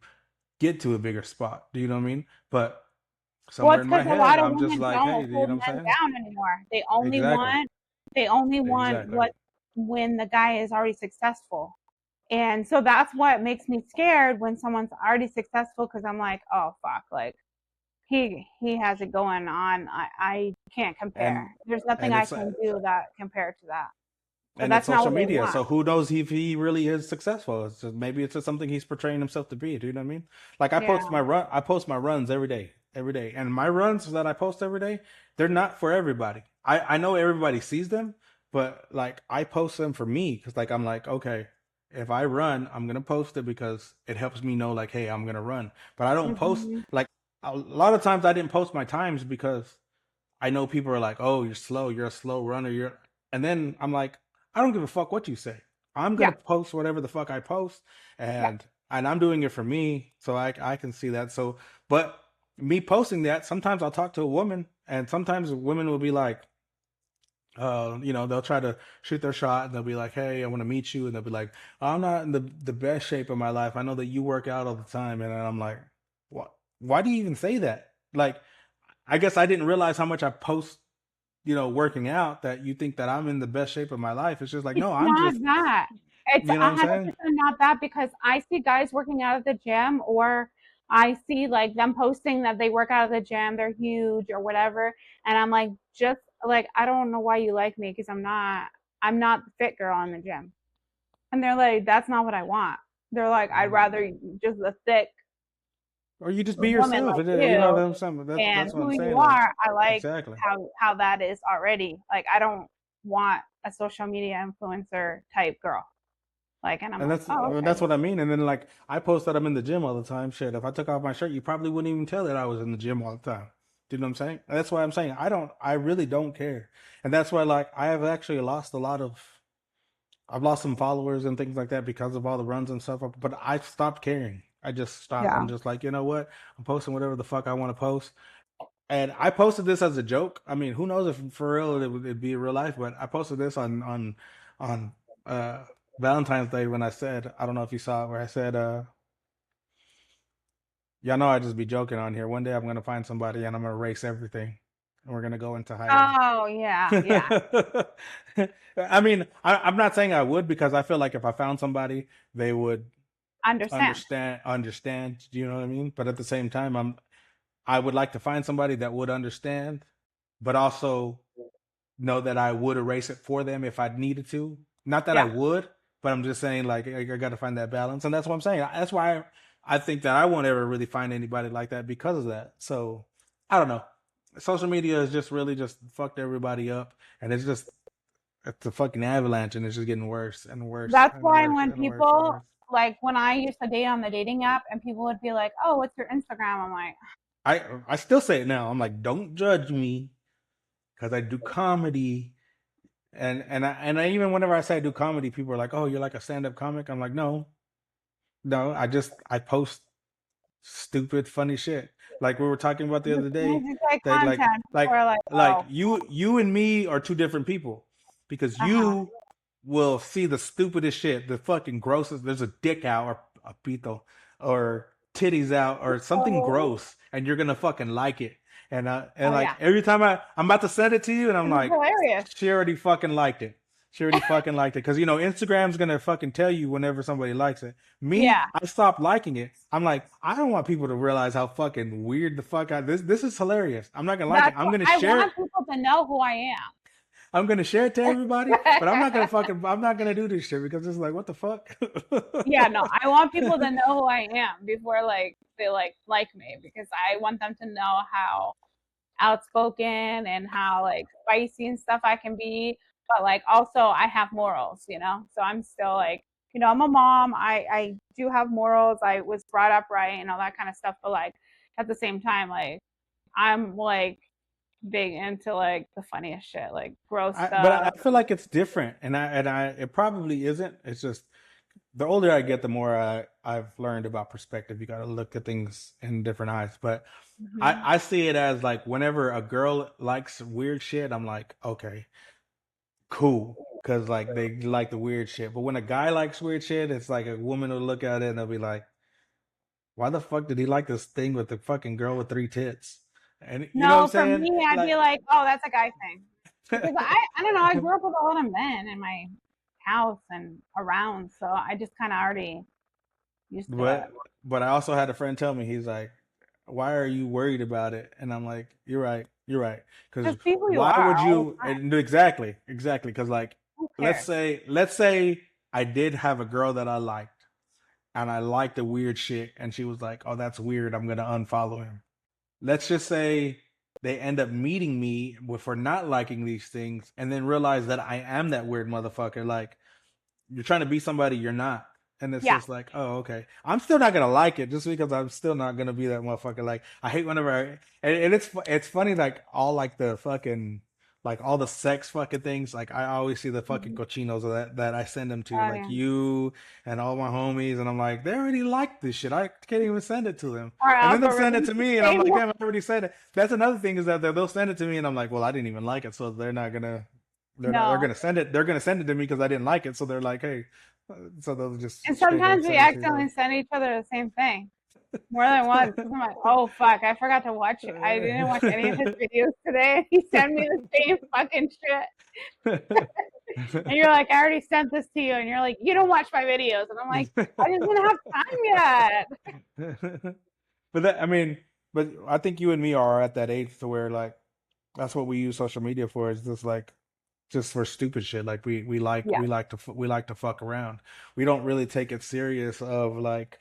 get to a bigger spot. Do you know what I mean? But Well, somewhere it's in my because a head, lot of I'm just women like, hey, don't you hold know what I'm men saying? down anymore. Exactly. They only want Exactly. what when the guy is already successful. And so that's what makes me scared when someone's already successful because I'm like, oh fuck, like he has it going on. I can't compare. And There's nothing and I it's can do that compared to that. But and it's that's not social what they media. want. So who knows if he really is successful? It's just maybe it's just something he's portraying himself to be. Do you know what I mean? Like Yeah. I post my runs every day, and my runs that I post every day, they're not for everybody. I know everybody sees them, but like I post them for me because like I'm like, okay, if I run, I'm gonna post it because it helps me know like, hey, I'm gonna run. But I don't post Hmm. like a lot of times I didn't post my times because I know people are like, "Oh, you're slow. You're a slow runner." And then I'm like, I don't give a fuck what you say. I'm Yeah. gonna post whatever the fuck I post, Yeah. and I'm doing it for me, so I can see that. So, but me posting that, sometimes I'll talk to a woman, and sometimes women will be like, they'll try to shoot their shot, and they'll be like, "Hey, I want to meet you," and they'll be like, "I'm not in the best shape of my life. I know that you work out all the time," and I'm like, "What?" why do you even say that? Like, I guess I didn't realize how much I post, working out, that you think that I'm in the best shape of my life. It's just like, It's no, I'm not just, that. It's you know what I'm saying? 100% not that, because I see guys working out at the gym, or I see like them posting that they work out at the gym, they're huge or whatever, and I'm like, just like, I don't know why you like me, because I'm not the fit girl in the gym. And they're like, that's not what I want. They're like, I'd rather just a thick Or you just be woman yourself. like You know what you, I'm saying? and That's what I'm who you saying. Like, are. I like exactly. how that is already. Like, I don't want a social media influencer type girl. Like, and I'm And like, oh, okay. that's what I mean. And then like I post that I'm in the gym all the time. Shit, if I took off my shirt, you probably wouldn't even tell that I was in the gym all the time. Do you know what I'm saying? That's why I'm saying I really don't care. And that's why like I have actually lost a lot of I've lost some followers and things like that because of all the runs and stuff. But I've stopped caring. I just stopped. Yeah. I'm just like, you know what? I'm posting whatever the fuck I want to post. And I posted this as a joke. I mean, who knows if for real it'd be real life? But I posted this on uh, Valentine's Day when I said, I don't know if you saw it, where I said, y'all know I just be joking on here. One day I'm gonna find somebody and I'm gonna erase everything, and we're gonna go into hiding. Oh, yeah, yeah. I mean, I'm not saying I would, because I feel like if I found somebody, they would Understand. understand. Do you know what I mean? But at the same time, I would like to find somebody that would understand, but also know that I would erase it for them if I needed to. Not that I Yeah. would, but I'm just saying like I got to find that balance, and that's what I'm saying. That's why I think that I won't ever really find anybody like that because of that. So I don't know. Social media has just really just fucked everybody up, and it's a fucking avalanche, and it's just getting worse and worse That's and why worse when and worse and people, worse. like, when I used to date on the dating app and people would be like, oh, what's your Instagram? I'm like, I still say it now. I'm like, don't judge me because I do comedy. And I even whenever I say I do comedy, people are like, "Oh, you're like a stand-up comic." I'm like, "No, no. I post stupid, funny shit." Like we were talking about the as other soon as day. you say That content, people are like, oh, you and me are two different people, because uh-huh. you will see the stupidest shit, the fucking grossest. There's a dick out or a pito or titties out or something Oh, gross, and you're gonna fucking like it. And oh like yeah. every time I'm about to send it to you, and I'm This is like, hilarious. she already fucking liked it. She already fucking liked it, because Instagram's gonna fucking tell you whenever somebody likes it. Me, Yeah. I stopped liking it. I'm like, I don't want people to realize how fucking weird the fuck this is hilarious. I'm not gonna like it. That's what I want people to know who I am. I'm gonna share it to everybody, but I'm not gonna do this shit because it's like, what the fuck? Yeah, no, I want people to know who I am before like they like me, because I want them to know how outspoken and how like spicy and stuff I can be. But like also I have morals, you know? So I'm still like, I'm a mom. I do have morals. I was brought up right and all that kind of stuff. But like at the same time, like I'm like big into like the funniest shit, like gross But stuff. I feel like it's different, and it probably isn't. It's just the older I get, the more I've learned about perspective. You got to look at things in different eyes. But Hmm. I see it as like whenever a girl likes weird shit, I'm like, okay, cool, because like they like the weird shit. But when a guy likes weird shit, it's like a woman will look at it and they'll be like, why the fuck did he like this thing with the fucking girl with three tits? And you know what I'm No, for saying? me, I'd be Like, like, oh, that's a guy thing. Because I don't know, I grew up with a lot of men in my house and around, so I just kind of already used to it. but I also had a friend tell me, he's like, why are you worried about it? And I'm like, you're right. Because Just be who you why are would all the you? time. And exactly. Because like, Who let's cares? say I did have a girl that I liked, and I liked the weird shit, and she was like, oh, that's weird. I'm gonna unfollow him. Let's just say they end up meeting me for not liking these things, and then realize that I am that weird motherfucker. Like, you're trying to be somebody you're not. And it's Yeah. just like, oh, okay. I'm still not gonna like it just because I'm still not gonna be that motherfucker. Like, I hate whenever and it's funny, like all like the fucking like all the sex fucking things. Like I always see the fucking Mhm. cochinos that I send them to, Oh, like yeah. you and all my homies, and I'm like, they already like this shit. I can't even send it to them, Our and then they'll send it algorithms to the me, and I'm same like, way. damn, I already said it. That's another thing, is that they'll send it to me, and I'm like, well, I didn't even like it, so they're No. gonna send it. They're gonna send it to me because I didn't like it. So they're like, hey, so they'll just And straight up sometimes we send it to you. accidentally send each other the same thing. More than once. I'm like, oh fuck, I forgot to watch it. I didn't watch any of his videos today. He sent me the same fucking shit. And you're like, I already sent this to you. And you're like, you don't watch my videos. And I'm like, I just didn't have time yet. But that, I mean, but I think you and me are at that age to where like that's what we use social media for. Is just like just for stupid shit. Like Yeah. we like to fuck around. We don't really take it serious of like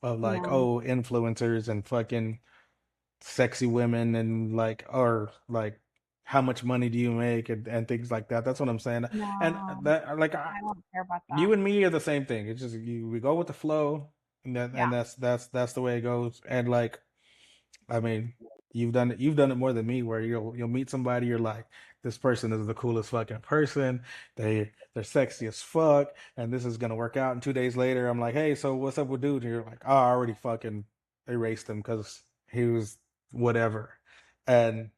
No. oh influencers and fucking sexy women and like or like how much money do you make and things like that. That's what I'm saying. And No. that like I don't care about that. you and me are the same thing. It's just we go with the flow, Yeah. and that's the way it goes. And like, I mean, you've done it more than me. Where you'll meet somebody, you're like, this person is the coolest fucking person. They're sexy as fuck, and this is gonna work out. And 2 days later, I'm like, hey, so what's up with dude? And you're like, oh, I already fucking erased him because he was whatever. And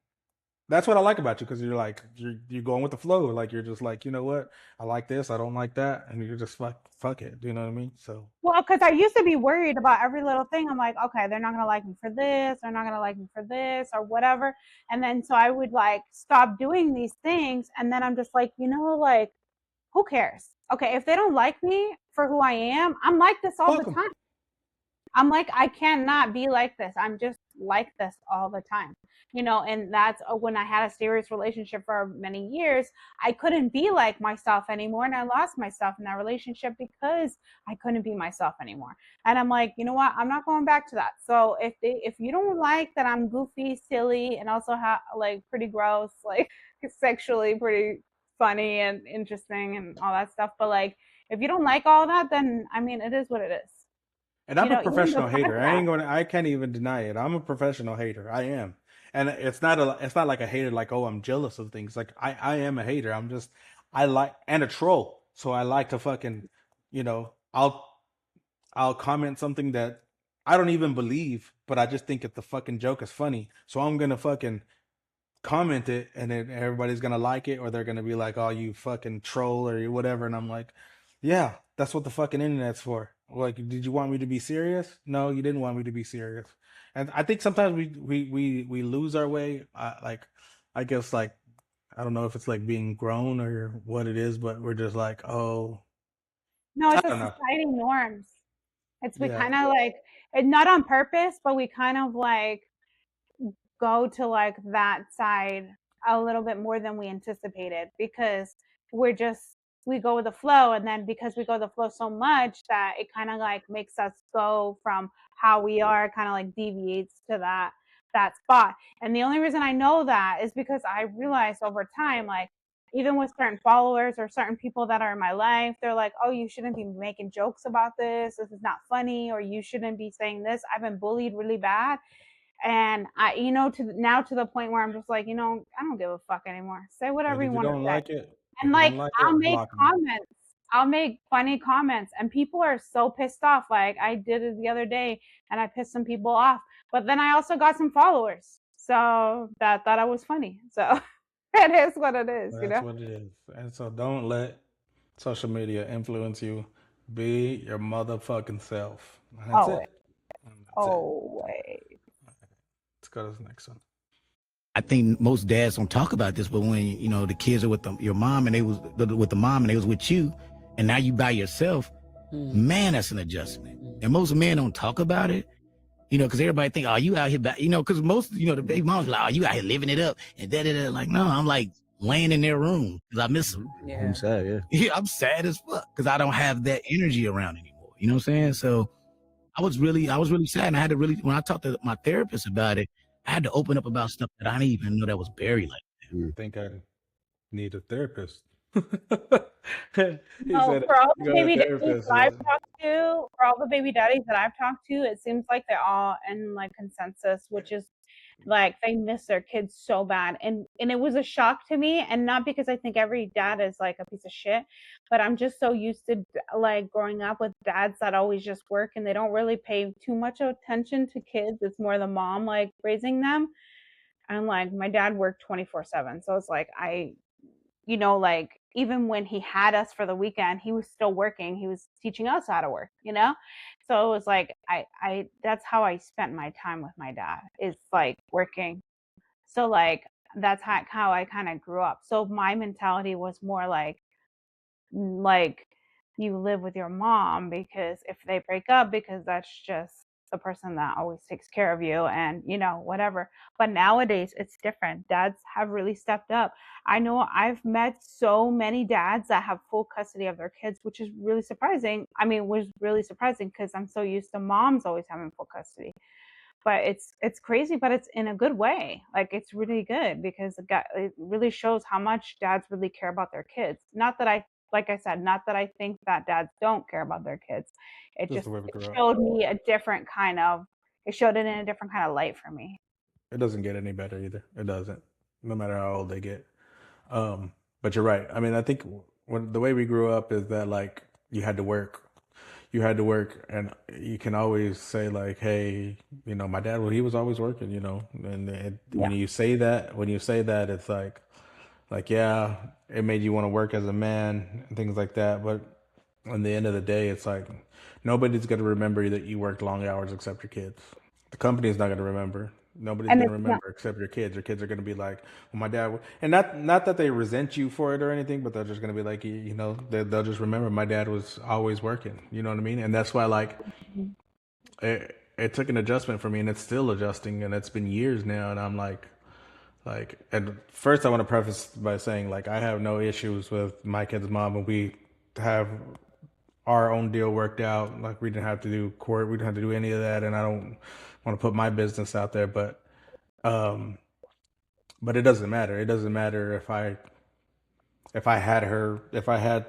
that's what I like about you because you're like you're going with the flow. Like you're just like, you know what? I like this, I don't like that, and you're just fuck it. Do you know what I mean? So Well, because I used to be worried about every little thing. I'm like, okay, they're not gonna like me for this, they're not gonna like me for this, or whatever. And then so I would like stop doing these things, and then I'm just like, like, who cares? Okay, if they don't like me for who I am, I'm like this all the fuck them. time. I'm like, I cannot be like this. I'm just like this all the time. And that's when I had a serious relationship for many years, I couldn't be like myself anymore. And I lost myself in that relationship because I couldn't be myself anymore. And I'm like, you know what? I'm not going back to that. So if you don't like that I'm goofy, silly, and also like pretty gross, like sexually pretty funny and interesting and all that stuff, but like if you don't like all that, then I mean, it is what it is. And I'm a Even the professional hater. podcast. I can't even deny it. I'm a professional hater. I am. And it's not like a hater like, oh, I'm jealous of things. Like I am a hater. I'm just I like and a troll. So I like to fucking, you know, I'll comment something that I don't even believe, but I just think that the fucking joke is funny. So I'm gonna fucking comment it and then everybody's gonna like it or they're gonna be like, oh, you fucking troll or whatever. And I'm like, yeah, that's what the fucking internet's for. Like, did you want me to be serious? No, you didn't want me to be serious. And I think sometimes we lose our way. Like, I guess like I don't know if it's like being grown or what it is, but we're just like, oh, No, I it's a don't know. society norms. We Yeah, kind of like, and not on purpose, but we kind of like go to like that side a little bit more than we anticipated because we're just we go with the flow, and then because we go with the flow so much that it kind of like makes us go from how we are, kind of like deviates to that spot. And the only reason I know that is because I realized over time, like even with certain followers or certain people that are in my life, they're like, oh, you shouldn't be making jokes about this is not funny, or you shouldn't be saying this. I've been bullied really bad, and I, to the point where I'm just like, I don't give a fuck anymore. Say and whatever you want to say. if And you like, don't like I'll it, make block me. comments. I'll make funny comments, and people are so pissed off. Like I did it the other day, and I pissed some people off. But then I also got some followers, so that thought I was funny. So it is what it is, That's what it is. And so don't let social media influence you. Be your motherfucking self. And that's Oh, it. And that's it. oh, wait. Let's go to the next one. I think most dads don't talk about this, but when the kids are with your mom and they was with the mom and they was with you, and now you by yourself, man, that's an adjustment. And most men don't talk about it, because everybody think, oh, you out here, because most, the baby moms like, oh, you out here living it up, and da. Like, no, I'm like laying in their room because I miss them. Yeah. I'm sad, yeah. Yeah, I'm sad as fuck because I don't have that energy around anymore. You know what I'm saying? So I was really sad, and I had to really, when I talked to my therapist about it, I had to open up about stuff that I didn't even know that was buried like that. I think I need a therapist. No, for all the baby daddies that I've talked to, it seems like they're all in like consensus, which is like they miss their kids so bad. And it was a shock to me, and not because I think every dad is like a piece of shit, but I'm just so used to like growing up with dads that always just work and they don't really pay too much attention to kids. It's more the mom like raising them. And like my dad worked 24/7. So it's like like even when he had us for the weekend, he was still working. He was teaching us how to work, you know? So it was like, I that's how I spent my time with my dad, is like working. So like, that's how I kind of grew up. So my mentality was more like you live with your mom, because if they break up, because that's just the person that always takes care of you, and you know, whatever. But nowadays it's different. Dads have really stepped up. I know I've met so many dads that have full custody of their kids, which is really surprising. I mean, was really surprising because I'm so used to moms always having full custody. But it's crazy, but it's in a good way. Like, it's really good because it really shows how much dads really care about their kids. Not that I Like I said, not that I think that dads don't care about their kids. It Just just the way we grew up. showed me a different kind of it showed it in a different kind of light for me. It doesn't get any better either. It doesn't, no matter how old they get. But you're right. I mean, I think the way we grew up is that like you had to work. You had to work, and you can always say like, "Hey, you know, my dad, well, he was always working," you know. And Yeah. when you say that, it's like yeah, it made you want to work as a man and things like that. But on the end of the day, it's like nobody's gonna remember that you worked long hours except your kids. The company's not gonna remember. Nobody's And gonna it's not. remember except your kids. Your kids are gonna be like, "Well, my dad," and not that they resent you for it or anything, but they're just gonna be like, you know, they'll just remember my dad was always working. You know what I mean? And that's why like it took an adjustment for me, and it's still adjusting, and it's been years now, and I'm like, and first I want to preface by saying like I have no issues with my kid's mom, and we have our own deal worked out. Like we didn't have to do court, we didn't have to do any of that, and I don't want to put my business out there, um, but it doesn't matter. It doesn't matter if I had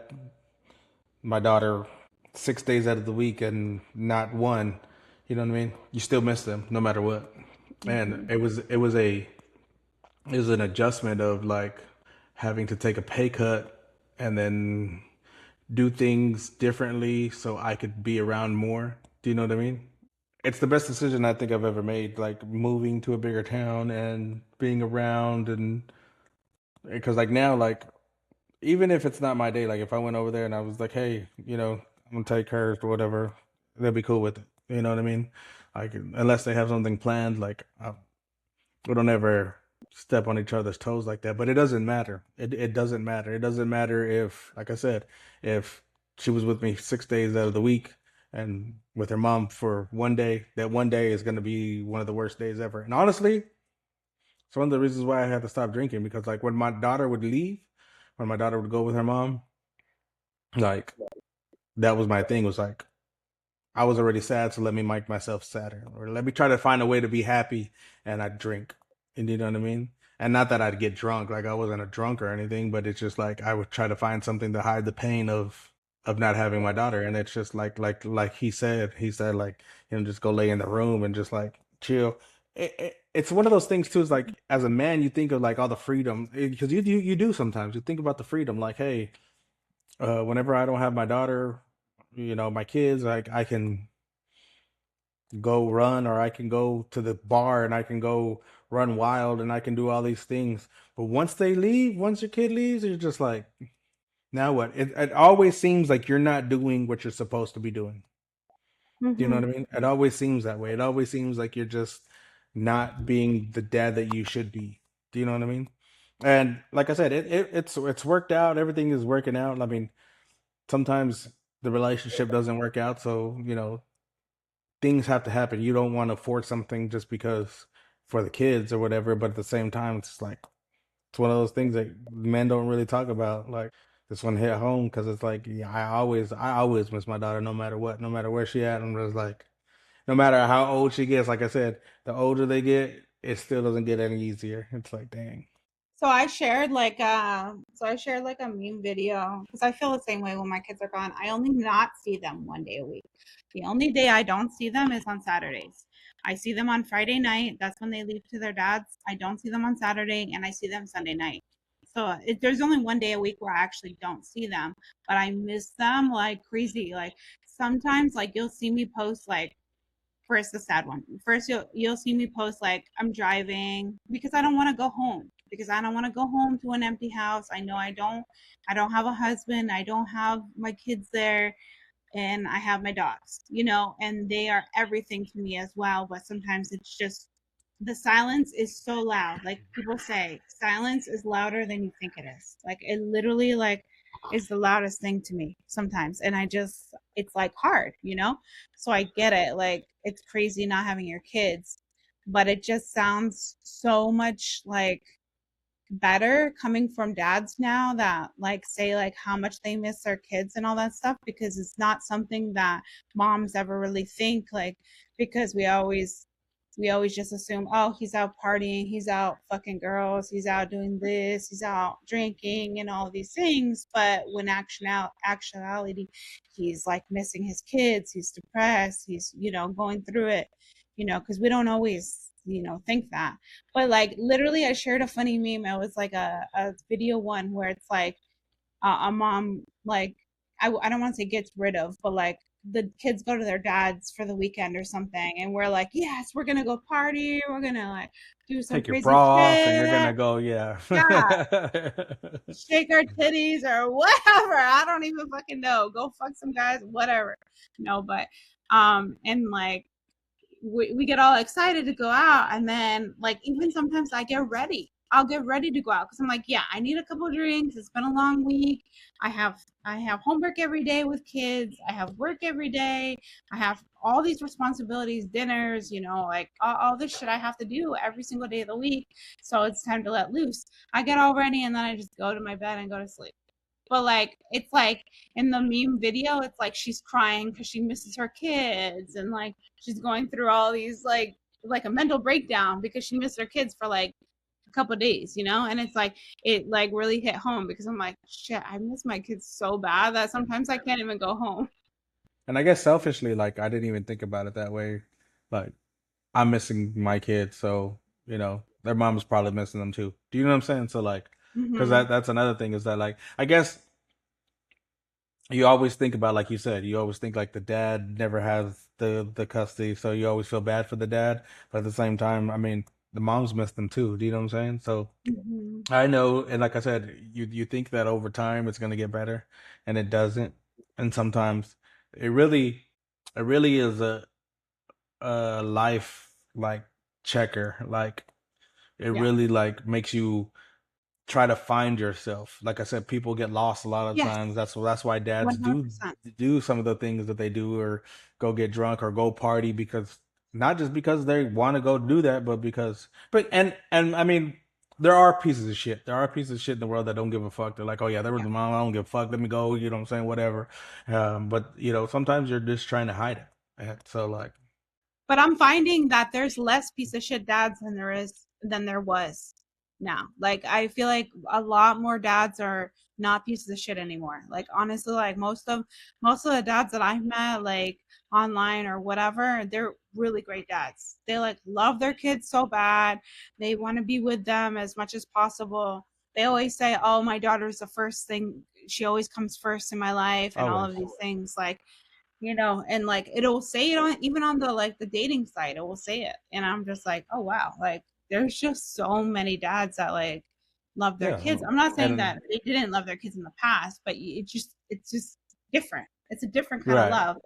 my daughter 6 days out of the week and not one. You know what I mean? You still miss them no matter what. And Mhm. it was an adjustment of like having to take a pay cut and then do things differently so I could be around more. Do you know what I mean? It's the best decision I think I've ever made, like moving to a bigger town and being around. And because like now, like even if it's not my day, like if I went over there and I was like, hey, you know, I'm gonna take hers or whatever, they'll be cool with it. You know what I mean? Like unless they have something planned, like we don't ever step on each other's toes like that. But it doesn't matter. It doesn't matter. It doesn't matter if, like I said, if she was with me 6 days out of the week and with her mom for one day, that one day is gonna be one of the worst days ever. And honestly, it's one of the reasons why I had to stop drinking, because like when my daughter would leave, when my daughter would go with her mom, like that was my thing. Was like I was already sad, so let me make myself sadder, or let me try to find a way to be happy, and I'd drink. And you know what I mean? And not that I'd get drunk, like I wasn't a drunk or anything, but it's just like I would try to find something to hide the pain of not having my daughter. And it's just like he said like, you know, just go lay in the room and just like chill. It's one of those things too. Is like as a man, you think of like all the freedom, because you do sometimes you think about the freedom, like hey, whenever I don't have my daughter, you know, my kids, like I can go run, or I can go to the bar and I can go run wild and I can do all these things. But once they leave, once your kid leaves, you're just like, now what? It always seems like you're not doing what you're supposed to be doing. Do you know what Mhm. I mean? It always seems that way. It always seems like you're just not being the dad that you should be. Do you know what I mean? And like I said, it's worked out. Everything is working out. I mean, sometimes the relationship doesn't work out, so you know things have to happen. You don't want to force something just because for the kids or whatever, but at the same time, it's like it's one of those things that men don't really talk about. Like this one hit home because it's like yeah, I always miss my daughter no matter what, no matter where she at. I'm just like no matter how old she gets. Like I said, the older they get, it still doesn't get any easier. It's like dang. So I shared like a meme video because I feel the same way when my kids are gone. I only not see them one day a week. The only day I don't see them is on Saturdays. I see them on Friday night. That's when they leave to their dads. I don't see them on Saturday, and I see them Sunday night. So there's only one day a week where I actually don't see them, but I miss them like crazy. Like sometimes, like you'll see me post like first the sad one. First you'll see me post like I'm driving because I don't want to go home. because I don't want to go home to an empty house. I know I don't have a husband. I don't have my kids there, and I have my dogs, and they are everything to me as well. But sometimes it's just the silence is so loud. Like people say, silence is louder than you think it is. Like it literally is the loudest thing to me sometimes. And it's like hard, So I get it. Like it's crazy not having your kids, but it just sounds so much like better coming from dads now that say how much they miss their kids and all that stuff, because it's not something that moms ever really think, because we always just assume, oh, he's out partying, he's out fucking girls, he's out doing this, he's out drinking and all these things. But when actuality, he's like missing his kids, he's depressed, he's going through it, because we don't always think that. But like literally I shared a funny meme. It was like a video one where it's like a mom, like I don't want to say gets rid of, but like the kids go to their dads for the weekend or something, and we're like, yes, we're gonna go party, we're gonna like do some take your crazy bra shit, off and you're gonna go, yeah. shake our titties or whatever. I don't even fucking know. Go fuck some guys, whatever. No, but and like we get all excited to go out, and then like even sometimes I'll get ready to go out because I'm like, yeah, I need a couple of drinks, it's been a long week, I have homework every day with kids, I have work every day, I have all these responsibilities, dinners, like all this shit I have to do every single day of the week, so it's time to let loose. I get all ready and then I just go to my bed and go to sleep. But like it's like in the meme video, it's like she's crying because she misses her kids, and like she's going through all these like a mental breakdown because she missed her kids for like a couple of days, and it's like it like really hit home because I'm like, shit, I miss my kids so bad that sometimes I can't even go home. And I guess selfishly, like I didn't even think about it that way. Like I'm missing my kids, so their mom's probably missing them too. Do you know what I'm saying? So like, because Mm-hmm. that's another thing is that like I guess you always think about, like you said, you always think like the dad never has the custody, so you always feel bad for the dad, but at the same time, I mean, the moms miss them too. Do you know what I'm saying? So Mm-hmm. I know, and like I said, you think that over time it's gonna get better, and it doesn't, and sometimes it really it really is a life like checker, like it Yeah. really like makes you try to find yourself. Like I said, people get lost a lot of Yes. times. That's why dads 100%. do some of the things that they do, or go get drunk or go party, because not just because they want to go do that, but because and I mean, there are pieces of shit. There are pieces of shit in the world that don't give a fuck. They're like, oh yeah, there was Yeah. the mom. I don't give a fuck. Let me go. You know what I'm saying? Whatever. But sometimes you're just trying to hide it. And so like, But I'm finding that there's less piece of shit dads than there was now. Like I feel like a lot more dads are not pieces of shit anymore. Like honestly, like most of the dads that I've met, like online or whatever, they're really great dads. They like love their kids so bad. They want to be with them as much as possible. They always say, "Oh, my daughter's the first thing. She always comes first in my life," and all always. of these things. Like and like it'll say it on even on the like the dating site, it will say it, and I'm just like, oh wow, like there's just so many dads that like love their Yeah, kids. I'm not saying and that they didn't love their kids in the past, but it's just different. It's a different kind of right. love.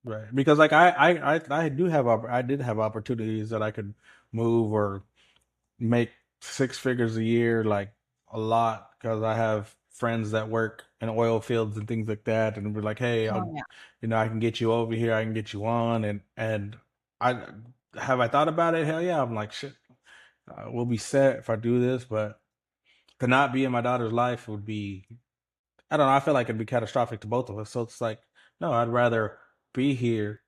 Right, because like I do have I did have opportunities that I could move or make six figures a year, like a lot, because I have friends that work in oil fields and things like that, and we're like, hey, Oh yeah. I can get you over here, I can get you on, and I I thought about it. Hell yeah, I'm like shit, we'll be set if I do this, but to not be in my daughter's life would be, I don't know. I feel like it'd be catastrophic to both of us. So it's like, no, I'd rather be here,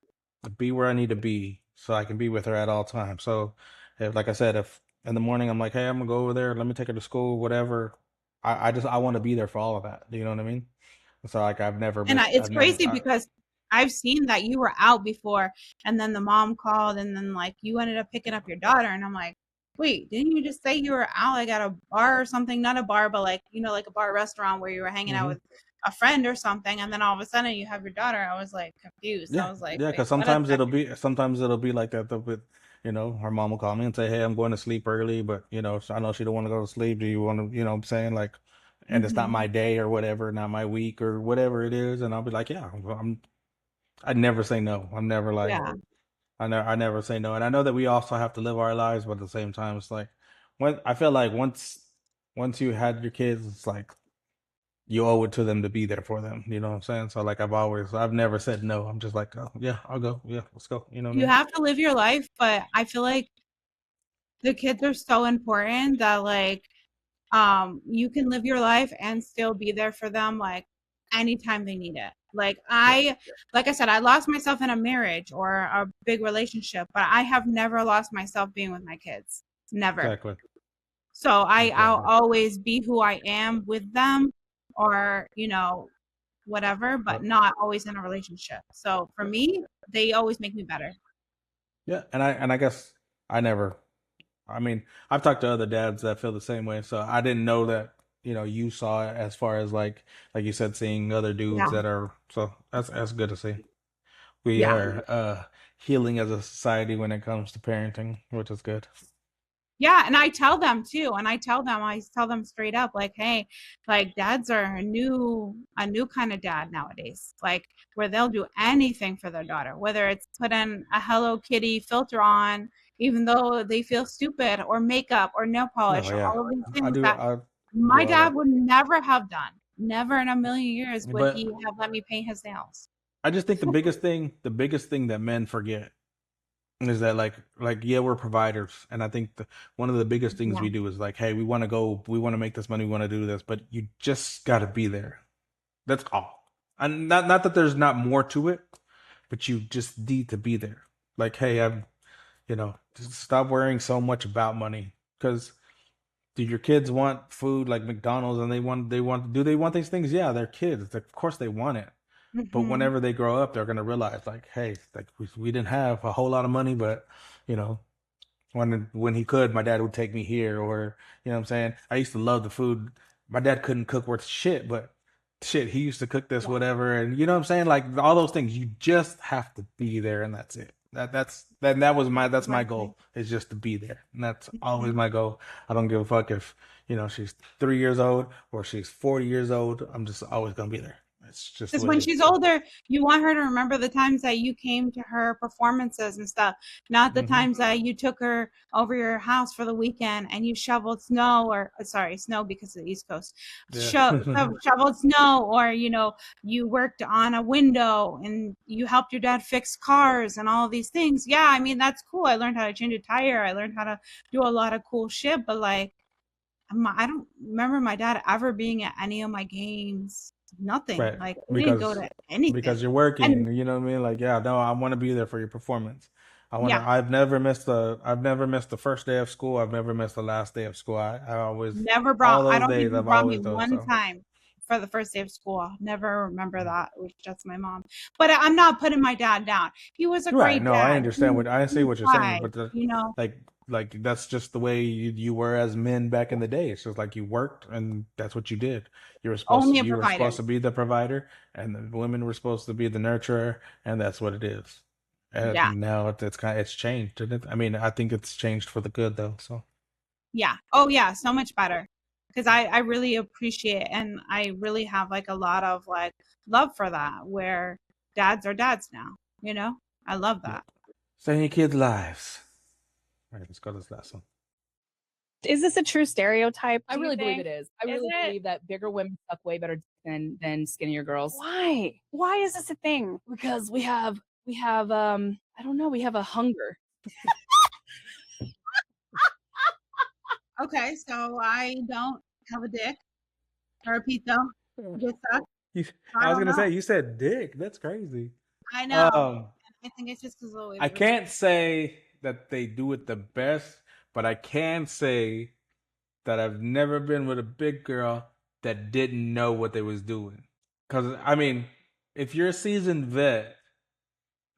be where I need to be, so I can be with her at all times. So, if, like I said, if in the morning I'm like, hey, I'm gonna go over there, let me take her to school, whatever. I want to be there for all of that. Do you know what I mean? So like, I've never And missed. it's I've never. crazy because I've seen that you were out before, and then the mom called, and then like you ended up picking up your daughter, and I'm like, wait, didn't you just say you were out like at a bar or something? Not a bar, but like like a bar restaurant where you were hanging out Hmm. with a friend or something, and then all of a sudden you have your daughter. I was like confused. I Yeah, was like, yeah. wait, Because what a sometimes second. it'll be like that. her mom will call me and say, "Hey, I'm going to sleep early, but I know she don't want to go to sleep. Do you want to, what I'm saying, like, and it's not my day or whatever, not my week or whatever it is, and I'll be like, yeah, I never say no. I'm never like, Yeah. I never say no, and I know that we also have to live our lives, but at the same time, it's like, when I feel like once you had your kids, it's like you owe it to them to be there for them. You know what I'm saying? So like I've never said no. I'm just like, oh yeah, I'll go. Yeah, let's go. You know what I You mean? have to live your life, but I feel like the kids are so important that like you can live your life and still be there for them like anytime they need it. Like I said, I lost myself in a marriage or a big relationship, but I have never lost myself being with my kids. Never. Exactly. So I'll always be who I am with them or, whatever, but not always in a relationship. So for me, they always make me better. Yeah, and I guess I never. I mean, I've talked to other dads that feel the same way, so I didn't know that you saw it as far as like you said, seeing other dudes Yeah. that are. So that's good to see. We Yeah. are healing as a society when it comes to parenting, which is good. Yeah, and I tell them too, and I tell them straight up, like, hey, like dads are a new kind of dad nowadays, like where they'll do anything for their daughter, whether it's put in a Hello Kitty filter on, even though they feel stupid, or makeup, or nail polish, Oh or yeah, all of these I things do. that I do my all dad that. would never have done. Never in a million years would But he have let me paint his nails. I just think the biggest thing that men forget is that yeah, we're providers, and I think one of the biggest things Yeah. we do is like, hey, we want to make this money, we want to do this, but you just got to be there. That's all. And not that there's not more to it, but you just need to be there. Like, hey, just stop worrying so much about money, because do your kids want food like McDonald's, and do they want these things? Yeah, they're kids. Of course they want it. But Mm-hmm. whenever they grow up, they're gonna realize like, hey, like we didn't have a whole lot of money, but you know, when he could, my dad would take me here, or what I'm saying. I used to love the food. My dad couldn't cook worth shit, but shit, he used to cook this Yeah. whatever, and you know what I'm saying. Like all those things, you just have to be there, and that's it. That's my Exactly. goal, is just to be there, and that's always Mhm. my goal. I don't give a fuck if she's 3 years old or she's 40 years old. I'm just always gonna be there. It's just Because what it when is. she's older, you want her to remember the times that you came to her performances and stuff, not the Hmm. times that you took her over your house for the weekend and you shoveled snow, or sorry, snow because of the East Coast, Yeah. shoveled snow, or you worked on a window and you helped your dad fix cars and all of these things. Yeah, I mean that's cool. I learned how to change a tire. I learned how to do a lot of cool shit, but like I don't remember my dad ever being at any of my games. Nothing. Right. Like we didn't go Because to anything. you're And working, you know what I mean? Like, yeah, no, I want to be there for your performance. yeah, I've never missed the first day of school. I've never missed the last day of school. I always, all I those don't think days he I've brought me always done one so. time for the first day of school. I'll never remember that. It was just my mom. But I'm not putting my dad down. He was a Right. great No, I dad. understand I see He what you're saying, tried, but like that's just the way you were as men back in the day. It's just like you worked and that's what you did. only a You were provider. supposed to be the provider, and the women were supposed to be the nurturer, and that's what it is. Yeah. And now it's changed, isn't it? I mean, I think it's changed for the good though. So Yeah. Oh yeah, so much better. Because I really appreciate and I really have like a lot of like love for that where dads are dads now, you know? I love yeah, that. saving your kids' lives. All right, let's go to this last one. Is this a true stereotype? I really believe it is. I really it? believe that bigger women suck way better than skinnier girls. Why? Why is this a thing? Because we have I don't know, we have a hunger. Okay, so I don't have a dick or a PIto. Just suck. I I was don't gonna know. say, you said dick. That's crazy. I know. Um, I think it's just because of the way I we were. can't say that they do it the best, but I can say that I've never been with a big girl that didn't know what they was doing. Because I mean, if you're a seasoned vet,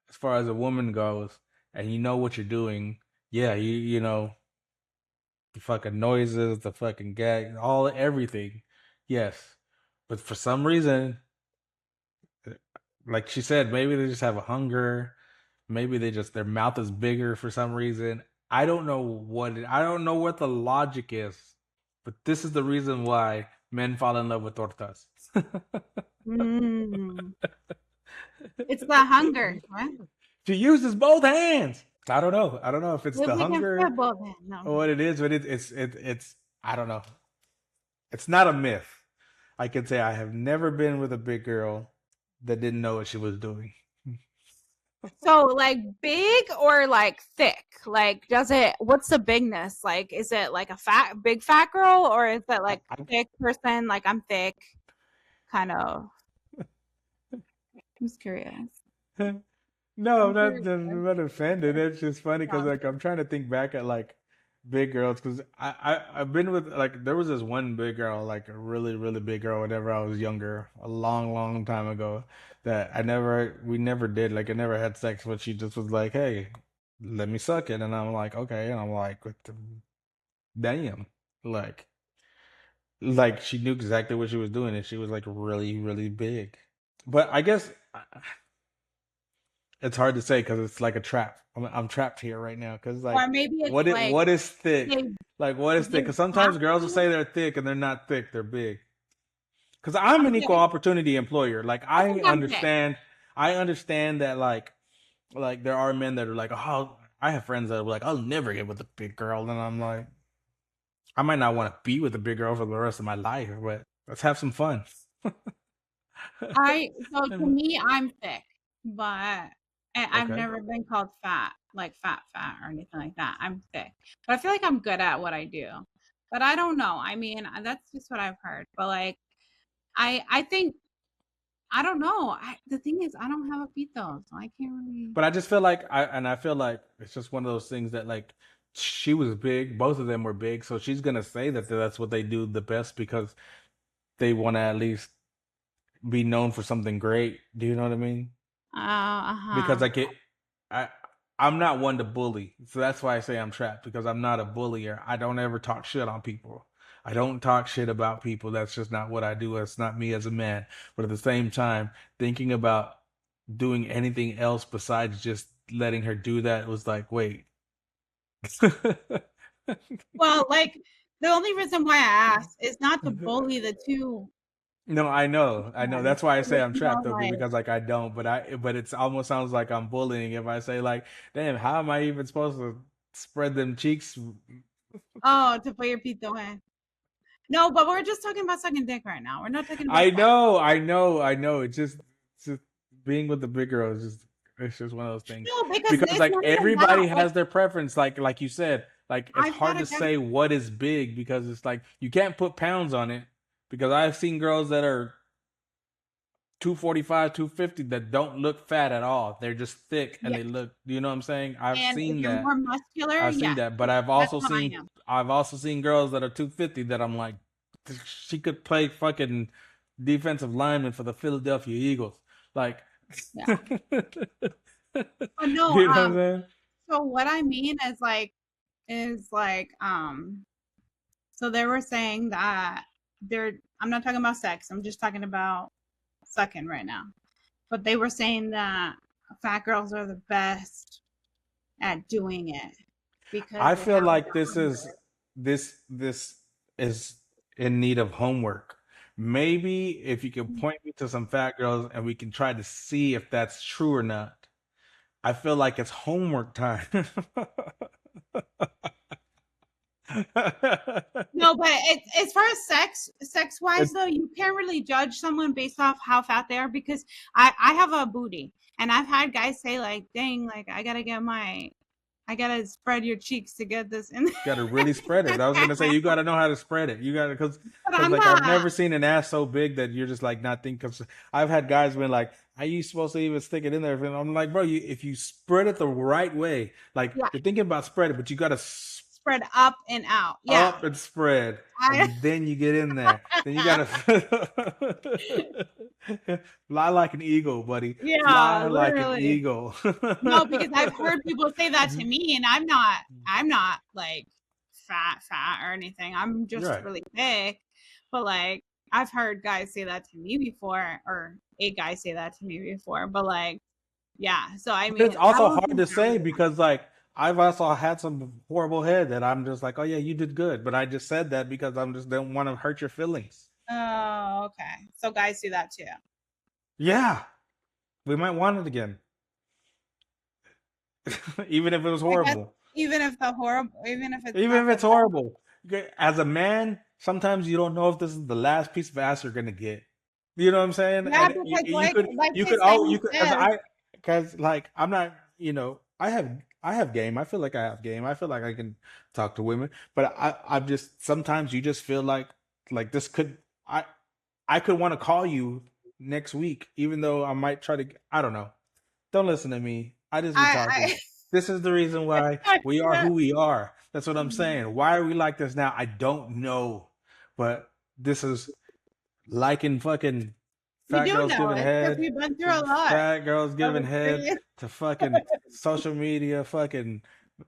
as far as a woman goes, and you know what you're doing, yeah, you know the fucking noises, the fucking gag, everything, yes. But for some reason, like she said, maybe they just have a hunger. maybe their mouth is bigger for some reason. I don't know what the logic is, but this is the reason why men fall in love with tortas. It's the hunger, right? She uses both hands. I don't know. I don't know if it's If the we can hunger fit both hands, no. or what it is, but it's I don't know. It's not a myth. I can say I have never been with a big girl that didn't know what she was doing. So like big or like thick? Like what's the bigness? Like is it like a big fat girl, or is it like a thick person? Like I'm thick, kind of. I'm just curious. No, I'm not offended. It's just funny because like I'm trying to think back at like big girls because I've been with like there was this one big girl, like a really really big girl whenever I was younger, a long time ago, that we never did, like I never had sex, but she just was like, hey, let me suck it, and I'm like, okay, and I'm like, what the damn, like she knew exactly what she was doing, and she was like really really big, but I guess. It's hard to say because it's like a trap. I'm trapped here right now because like, Or maybe it's like what is thick? they Like what is thick? they Because sometimes have girls will to. say they're thick and they're not thick. They're big. Because I'm an equal Okay, opportunity employer. Like I think I'm thick. I understand that like there are men that are like, oh, I have friends that are like, I'll never get with a big girl, and I'm like, I might not want to be with a big girl for the rest of my life, but let's have some fun. So to me, I'm thick, but I've Okay. never been called fat, like fat or anything like that. I'm thick, but I feel like I'm good at what I do. But I don't know. I mean, that's just what I've heard. But like, I think I don't know. The thing is, I don't have a pito, so I can't really. But I just feel like I feel like it's just one of those things that like she was big, both of them were big, so she's gonna say that that's what they do the best because they want to at least be known for something great. Do you know what I mean? Because like I I'm not one to bully, so that's why I say I'm trapped because I'm not a bullier. I don't ever talk shit on people. I don't talk shit about people. That's just not what I do. It's not me as a man. But at the same time, thinking about doing anything else besides just letting her do that was like, wait. Well, like the only reason why I asked is not to bully the two. No, I know. That's why I say I'm You know, trapped though, like, because like I don't, but it's almost sounds like I'm bullying if I say like, damn, how am I even supposed to spread them cheeks? oh, to put your pito in. No, but we're just talking about sucking dick right now. We're not talking about I sex. know. It's just being with the big girl is just it's just one of those things. No, because Because it's like not even everybody that. has their preference, like you said. Like it's I've hard had to a guy. say what is big because it's like you can't put pounds on it because I've seen girls that are 245, 250 that don't look fat at all. They're just thick and Yeah. they look, you know what I'm saying? I've And if seen you're that. more muscular, I've seen yeah, that, but that's how I am. I've also seen girls that are 250 that I'm like she could play fucking defensive lineman for the Philadelphia Eagles. Like Yeah. But no, you know what I'm saying? so what I mean is like so they were saying that I'm not talking about sex, I'm just talking about sucking right now. But they were saying that fat girls are the best at doing it because I they feel have like the hunger. this is in need of homework. Maybe if you can point me to some fat girls and we can try to see if that's true or not. I feel like it's homework time. No, but as far as sex wise It- though, you can't really judge someone based off how fat they are because I have a booty and I've had guys say like, dang, like I gotta spread your cheeks to get this in. Got to really spread it. I was gonna say you got to know how to spread it. You got to But because I'm like I've not. never seen an ass so big that you're just like not thinking. Cause I've had guys been like, "Are you supposed to even stick it in there?" And I'm like, bro, if you spread it the right way, like Yeah, you're thinking about spread it, but you got to spread up and out. Yeah. up and spread, I, and then you get in there. Then you gotta fly like an eagle, buddy. yeah, Fly like an literally. eagle. No, because I've heard people say that to me, and I'm not like fat or anything. I'm just Right. really thick. But like I've heard guys say that to me before, or a guy say that to me before. But like Yeah. So I mean, but it's also hard to say because like I've also had some horrible head that I'm just like, oh yeah, you did good, but I just said that because I'm just don't want to hurt your feelings. Oh, okay. So guys do that too. Yeah, we might want it again, even if it was horrible. Even if it's Even not if the it's horrible. As a man, sometimes you don't know if this is the last piece of ass you're gonna get. You know what I'm saying? yeah, And because you could, like you his could, oh, thing you could, says, because like I'm not, I have game. I feel like I have game. I feel like I can talk to women, but I'm just sometimes you just feel like this could, I, I could want to call you next week, even though I might try to. I don't know. Don't listen to me. I just be talking. This is the reason why we are who we are. That's what I'm saying. Why are we like this now? I don't know. But this is liking fucking you fat do girls know giving it because head, we've been through a lot fat girls of giving head experience. to fucking social media, fucking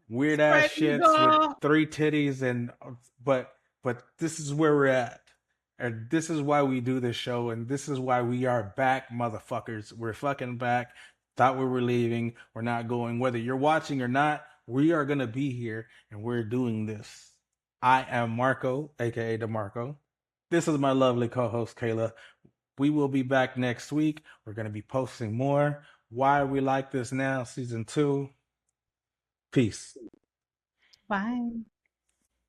weird ass Spread shits with eagle. 3 titties and but this is where we're at. And this is why we do this show, and this is why we are back, motherfuckers. We're fucking back. Thought we were leaving. We're not going. Whether you're watching or not, we are gonna be here, and we're doing this. I am Marco, aka Damarco. This is my lovely co-host Kayla. We will be back next week. We're gonna be posting more. Why are we like this now? Season 2. Peace. Bye.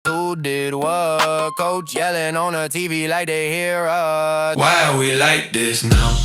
Who did what? Coach yelling on the TV like they hear us. Why are we like this now?